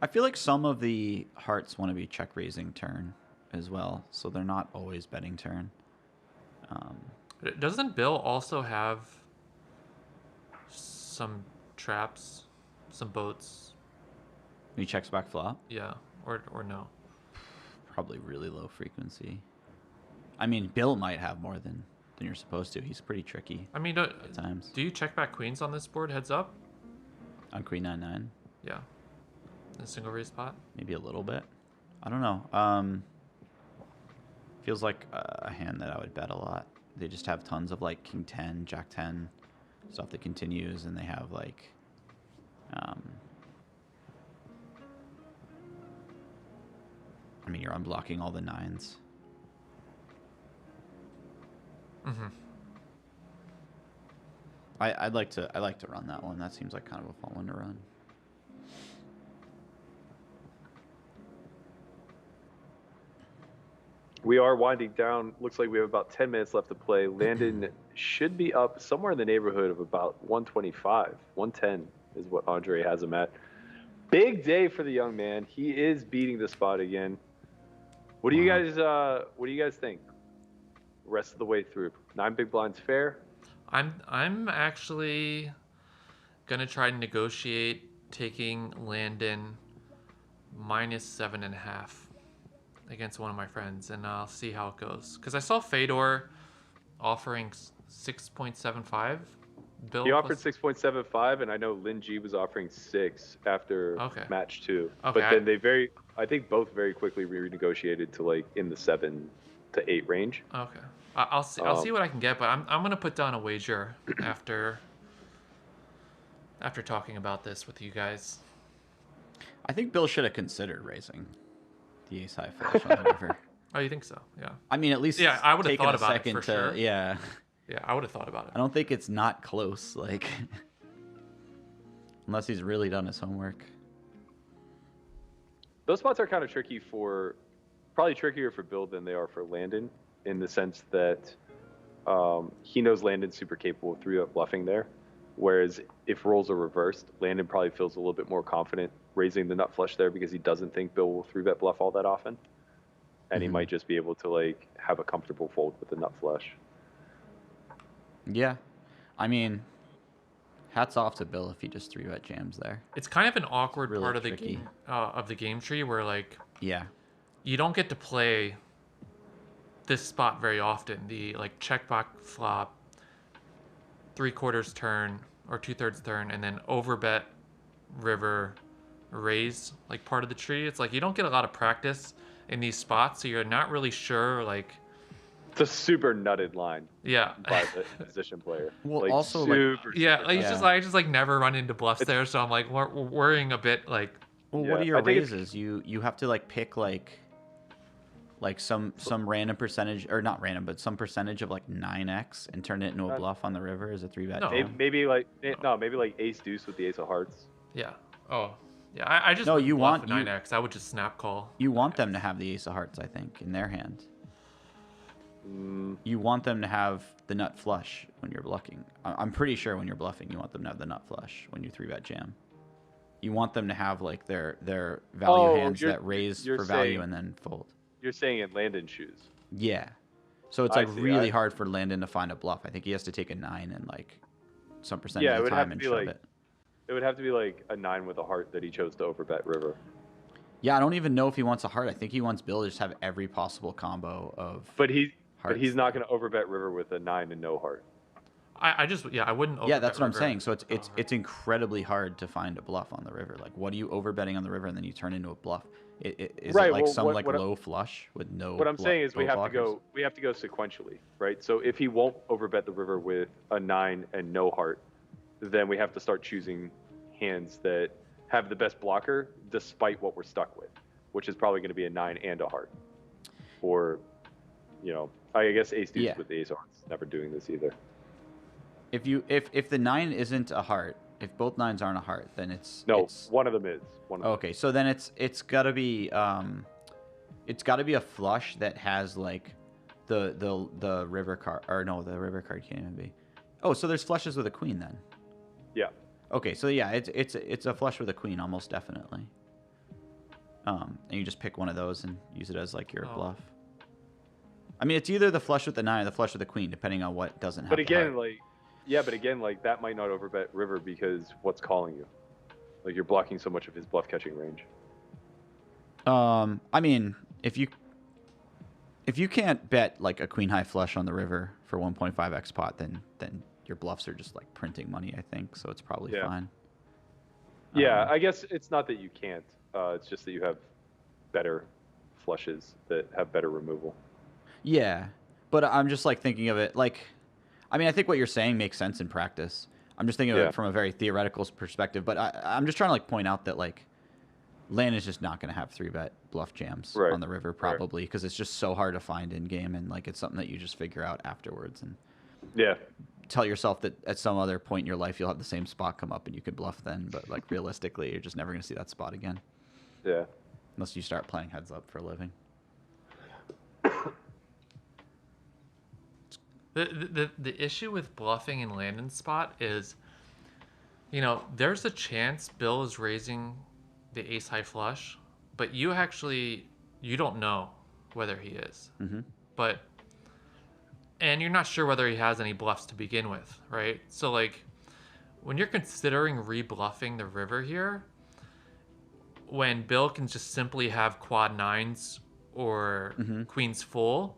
I feel like some of the hearts want to be check raising turn as well, so they're not always betting turn. Doesn't Bill also have some traps, some boats? He checks back flop. Yeah, or no? Probably really low frequency. I mean, Bill might have more than you're supposed to. He's pretty tricky. I mean, at times. Do you check back queens on this board heads up? On queen 9-9. Yeah. In a single raise spot? Maybe a little bit. I don't know. Feels like a hand that I would bet a lot. They just have tons of like king 10, jack 10 stuff that continues, and they have like I mean, you're unblocking all the 9s. Mm-hmm. I'd like to run that one. That seems like kind of a fun one to run. We are winding down. Looks like we have about 10 minutes left to play. Landon should be up somewhere in the neighborhood of about 125. 110 is what Andre has him at. Big day for the young man. He is beating the spot again. What do you guys think? Rest of the way through. 9 big blinds fair? I'm actually gonna try to negotiate taking Landon -7.5 against one of my friends, and I'll see how it goes. Because I saw Fedor offering 6.75. Bill He offered 6.75, and I know Lin G was offering 6 after match 2. Okay. But then I think both very quickly renegotiated to like in the 7 to 8 range. Okay. I'll see what I can get, but I'm gonna put down a wager after talking about this with you guys. I think Bill should have considered raising the ace high flush on the river. Oh, you think so? Yeah. I mean, at least I would have thought a about second it for to, sure. Yeah. Yeah, I would have thought about it. I don't think it's not close, like, unless he's really done his homework. Those spots are kind of tricky probably trickier for Bill than they are for Landon, in the sense that he knows Landon's super capable of 3-bet bluffing there. Whereas if roles are reversed, Landon probably feels a little bit more confident raising the nut flush there because he doesn't think Bill will 3-bet bluff all that often. And he might just be able to like have a comfortable fold with the nut flush. Yeah. I mean, hats off to Bill if he just 3-bet jams there. It's kind of an awkward really part tricky. of the game tree where like you don't get to play this spot very often. The like check back flop, 3/4 turn or 2/3 turn, and then overbet river raise like part of the tree. It's like you don't get a lot of practice in these spots, so you're not really sure like. It's a super nutted line. Yeah. By the position player. Well, like, also super, I just like never run into bluffs there, so I'm like worrying a bit like. Well, what are your raises? You have to like pick like some random percentage, or not random, but some percentage of like 9x and turn it into a bluff on the river as a 3-bet jam. Maybe like ace deuce with the ace of hearts. Yeah. Oh. Yeah. I just no. You want 9x. I would just snap call. You want them to have the ace of hearts, I think, in their hand. You want them to have the nut flush when you're bluffing. I'm pretty sure when you're bluffing, you want them to have the nut flush when you 3-bet jam. You want them to have like their value hands that raise for value and then fold. You're saying in Landon shoes. Yeah. So it's like really hard for Landon to find a bluff. I think he has to take a 9 and like some percentage of the time and shove it. It would have to be like a 9 with a heart that he chose to overbet river. Yeah, I don't even know if he wants a heart. I think he wants Bill to just have every possible combo of. But he's not going to overbet river with a 9 and no heart. I wouldn't. Yeah, that's what I'm saying. So it's incredibly hard to find a bluff on the river. Like, what are you overbetting on the river and then you turn into a bluff? Is it like low flush with no? What I'm saying is we have to go sequentially, right? So if he won't overbet the river with a 9 and no heart, then we have to start choosing hands that have the best blocker despite what we're stuck with, which is probably going to be a 9 and a heart, or I guess ace deuce with the ace of hearts. Never doing this either. If the 9 isn't a heart, if both 9s aren't a heart, then one of them is. Okay, so then it's gotta be a flush that has like the river card, or no, the river card can't even be. Oh, so there's flushes with a queen then. Yeah. Okay, so yeah, it's a flush with a queen almost definitely. and you just pick one of those and use it as like your bluff. I mean, it's either the flush with the 9 or the flush with the queen, depending on what doesn't have. But again, like that might not overbet river because what's calling you? Like you're blocking so much of his bluff catching range. I mean, if you can't bet like a queen high flush on the river for 1.5x pot, then your bluffs are just like printing money, I think. So it's probably fine. Yeah, I guess it's not that you can't. It's just that you have better flushes that have better removal. Yeah, but I'm just like thinking of it like, I mean, I think what you're saying makes sense in practice. I'm just thinking of it from a very theoretical perspective, but I'm just trying to like point out that like Landon's just not going to have 3-bet bluff jams on the river probably because it's just so hard to find in game, and like it's something that you just figure out afterwards and tell yourself that at some other point in your life you'll have the same spot come up and you could bluff then, but like realistically you're just never going to see that spot again. Yeah. Unless you start playing heads up for a living. The issue with bluffing in Landon's spot is, you know, there's a chance Bill is raising the ace high flush, but you don't know whether he is. But and you're not sure whether he has any bluffs to begin with, right? So like when you're considering rebluffing the river here, when Bill can just simply have quad 9s or queens full,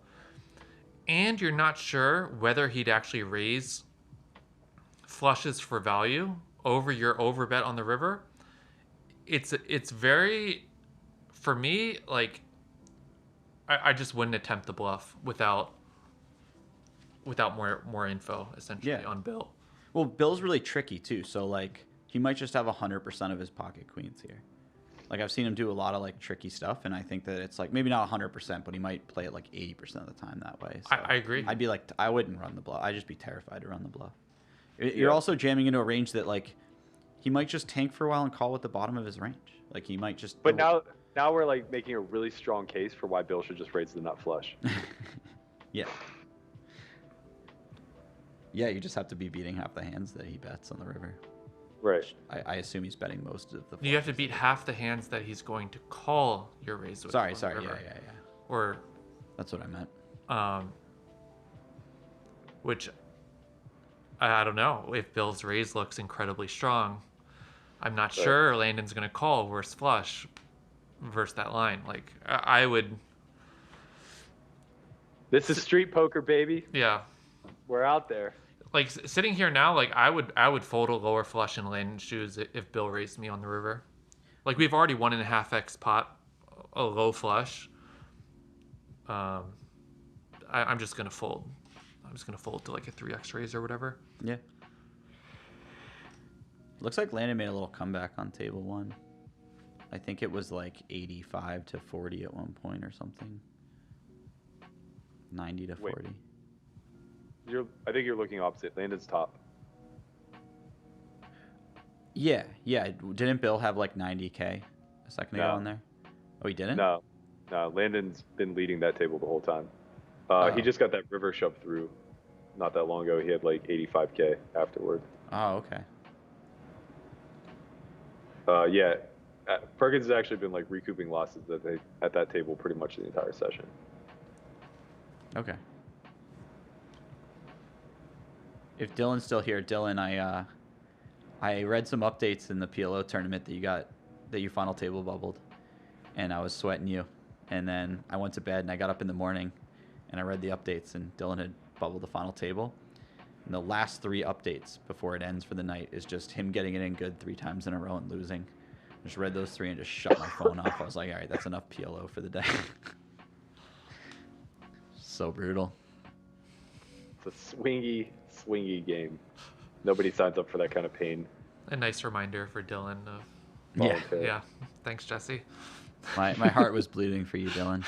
and you're not sure whether he'd actually raise flushes for value over your overbet on the river, it's very, for me, like I just wouldn't attempt the bluff without more info essentially on Bill. Well, Bill's really tricky too, so like he might just have 100% of his pocket queens here. Like I've seen him do a lot of like tricky stuff, and I think that it's like maybe not 100%, but he might play it like 80% of the time that way. So I agree. I'd be like, I wouldn't run the bluff. I'd just be terrified to run the bluff. You're also jamming into a range that like he might just tank for a while and call at the bottom of his range. Like he might just. But now we're like making a really strong case for why Bill should just raise the nut flush. Yeah. Yeah, you just have to be beating half the hands that he bets on the river. Right. I assume he's betting most of the. You have to beat half the hands that he's going to call your raise with. Sorry. Yeah. Or. That's what I meant. Which. I don't know if Bill's raise looks incredibly strong. I'm not sure Landon's going to call worse flush versus that line. Like I would. This is street poker, baby. Yeah. We're out there. Like sitting here now, like I would fold a lower flush in Landon's shoes if Bill raised me on the river. Like we've already 1.5x pot, a low flush. I'm just gonna fold. I'm just gonna fold to like a 3x raise or whatever. Yeah. Looks like Landon made a little comeback on table 1. I think it was like 85 to 40 at one point or something. 90 to 40. I think you're looking opposite. Landon's top. Yeah. Didn't Bill have like 90K a second ago on there? Oh, he didn't? No. Landon's been leading that table the whole time. He just got that river shoved through not that long ago. He had like 85K afterward. Oh, okay. Perkins has actually been like recouping losses that they at that table pretty much the entire session. Okay. If Dylan's still here, Dylan, I read some updates in the PLO tournament that you final table bubbled, and I was sweating you. And then I went to bed and I got up in the morning, and I read the updates, and Dylan had bubbled the final table. And the last 3 updates before it ends for the night is just him getting it in good 3 times in a row and losing. I just read those 3 and just shut my phone off. I was like, all right, that's enough PLO for the day. So brutal. It's a swingy game. Nobody signs up for that kind of pain. A nice reminder for Dylan of. Yeah. Thanks, Jesse. My heart was bleeding for you, Dylan.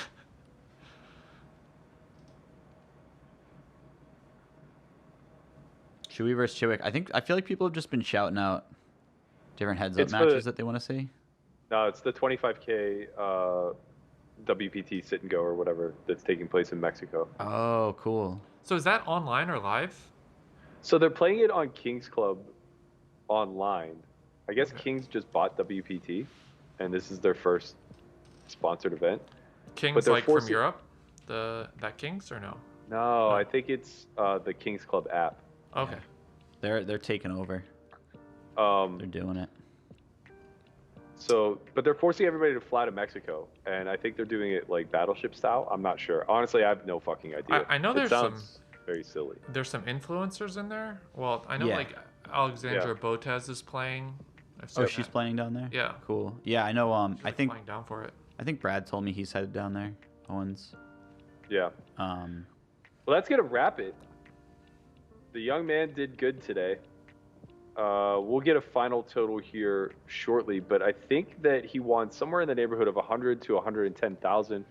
Chewy versus Chiwick. I feel like people have just been shouting out different heads-up matches that they want to see. No, it's the 25K WPT sit and go or whatever that's taking place in Mexico. Oh, cool. So is that online or live? So they're playing it on Kings Club online. I guess Kings just bought WPT, and this is their first sponsored event. Kings like from Europe, that Kings or no? No, I think it's the Kings Club app. Okay. Yeah. They're taking over. They're doing it. So, but they're forcing everybody to fly to Mexico, and I think they're doing it like battleship style. I'm not sure. Honestly, I have no fucking idea. I know there's some very silly. There's some influencers in there. Well, I know like Alexandra Botez is playing. She's playing down there? Yeah. Cool. Yeah, I know. I think flying down for it. I think Brad told me he's headed down there. Owens. Yeah. Well, that's gonna wrap it. The young man did good today. We'll get a final total here shortly, but I think that he won somewhere in the neighborhood of 100 to 110,000,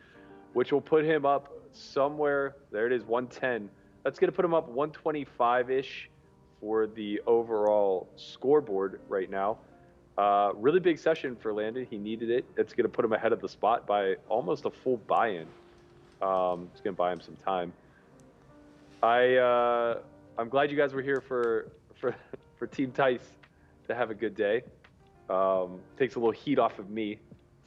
which will put him up somewhere. There it is, 110. That's gonna put him up 125-ish for the overall scoreboard right now. Really big session for Landon. He needed it. It's going to put him ahead of the spot by almost a full buy-in. It's going to buy him some time. I'm glad you guys were here for Team Tice to have a good day. Takes a little heat off of me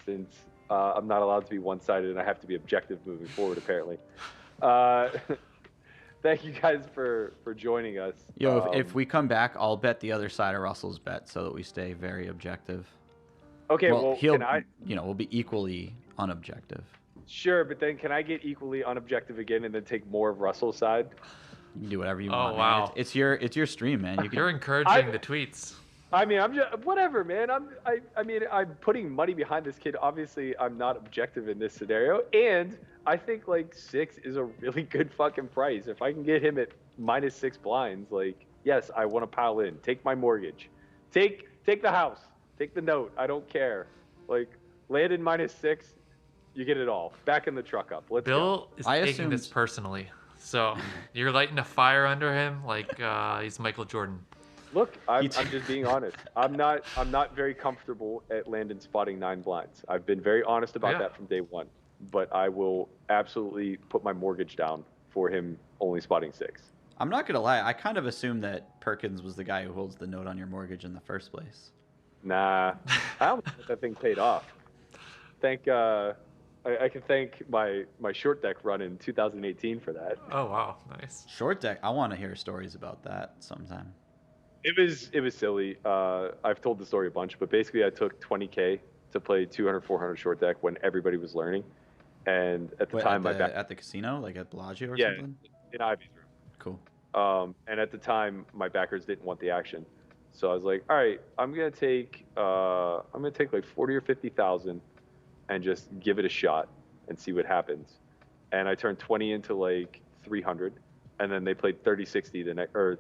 since I'm not allowed to be one-sided and I have to be objective moving forward, apparently. Thank you guys for joining us. Yo, if we come back, I'll bet the other side of Russell's bet so that we stay very objective. Okay, well we'll be equally unobjective. Sure, but then can I get equally unobjective again and then take more of Russell's side? You can do whatever you want. Oh wow, man. It's your stream, man. You're encouraging the tweets. I mean, I'm just whatever, man. I mean, I'm putting money behind this kid. Obviously, I'm not objective in this scenario, and I think like 6 is a really good fucking price. If I can get him at -6 blinds, like yes, I want to pile in. Take my mortgage, take the house, take the note. I don't care. Like Landon -6, you get it all. Back in the truck up. Let's Bill go. is taking this personally, so you're lighting a fire under him like he's Michael Jordan. Look, I'm just being honest. I'm not very comfortable at Landon spotting 9 blinds. I've been very honest about that from day one. But I will absolutely put my mortgage down for him only spotting 6. I'm not gonna lie. I kind of assumed that Perkins was the guy who holds the note on your mortgage in the first place. Nah, I almost got that thing paid off. I can thank my short deck run in 2018 for that. Oh wow, nice. Short deck. I want to hear stories about that sometime. It was silly. I've told the story a bunch, but basically I took 20K to play 200, 400 short deck when everybody was learning. And at the time, at the casino, like at Bellagio or something? In Ivy's room. Cool. And at the time, my backers didn't want the action, so I was like, all right, I'm gonna take like 40 or 50,000, and just give it a shot and see what happens. And I turned 20 into like 300, and then they played 30-60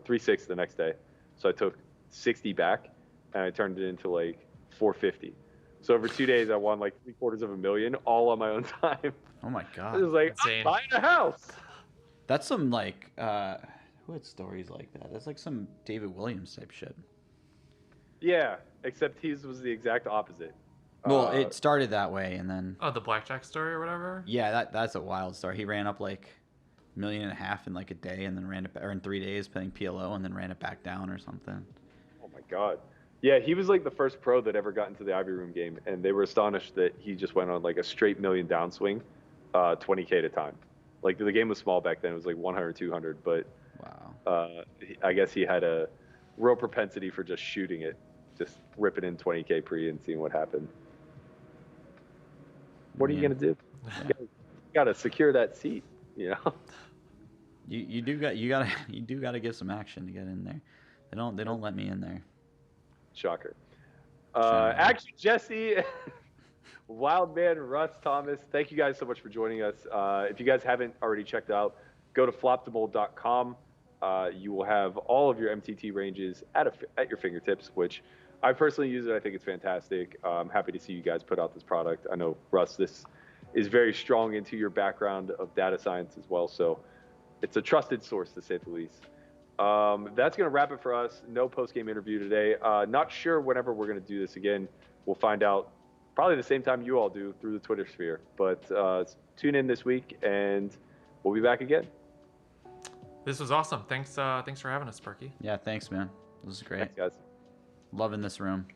3-6 the next day, so I took 60 back, and I turned it into like 450. So over 2 days, I won like $750,000 all on my own time. Oh my god! It was like, I'm buying a house. That's some like who had stories like that? That's like some David Williams type shit. Yeah, except his was the exact opposite. Well, it started that way, and then the blackjack story or whatever. Yeah, that's a wild story. He ran up like $1.5 million in like a day, and then ran it, or in 3 days playing PLO, and then ran it back down or something. Oh my god. Yeah, he was like the first pro that ever got into the Ivy Room game, and they were astonished that he just went on like a straight million downswing, 20K at a time. Like the game was small back then; it was like 100, 200. But wow, I guess he had a real propensity for just shooting it, just ripping in 20K pre and seeing what happened. What are you gonna do? You gotta secure that seat, you know. You do gotta get some action to get in there. They don't let me in there. Shocker. Action Jesse, Wildman Russ Thomas, thank you guys so much for joining us. If you guys haven't already checked out, go to floptimal.com. You will have all of your MTT ranges at your fingertips, which I personally use it. I think it's fantastic. I'm happy to see you guys put out this product. I know, Russ, this is very strong into your background of data science as well, so it's a trusted source to say the least. That's going to wrap it for us. No post-game interview today. Not sure whenever we're going to do this again. We'll find out probably the same time you all do through the Twitter sphere. But tune in this week, and we'll be back again. This was awesome. Thanks for having us, Perky. Yeah, thanks, man. This is great. Thanks, guys. Loving this room.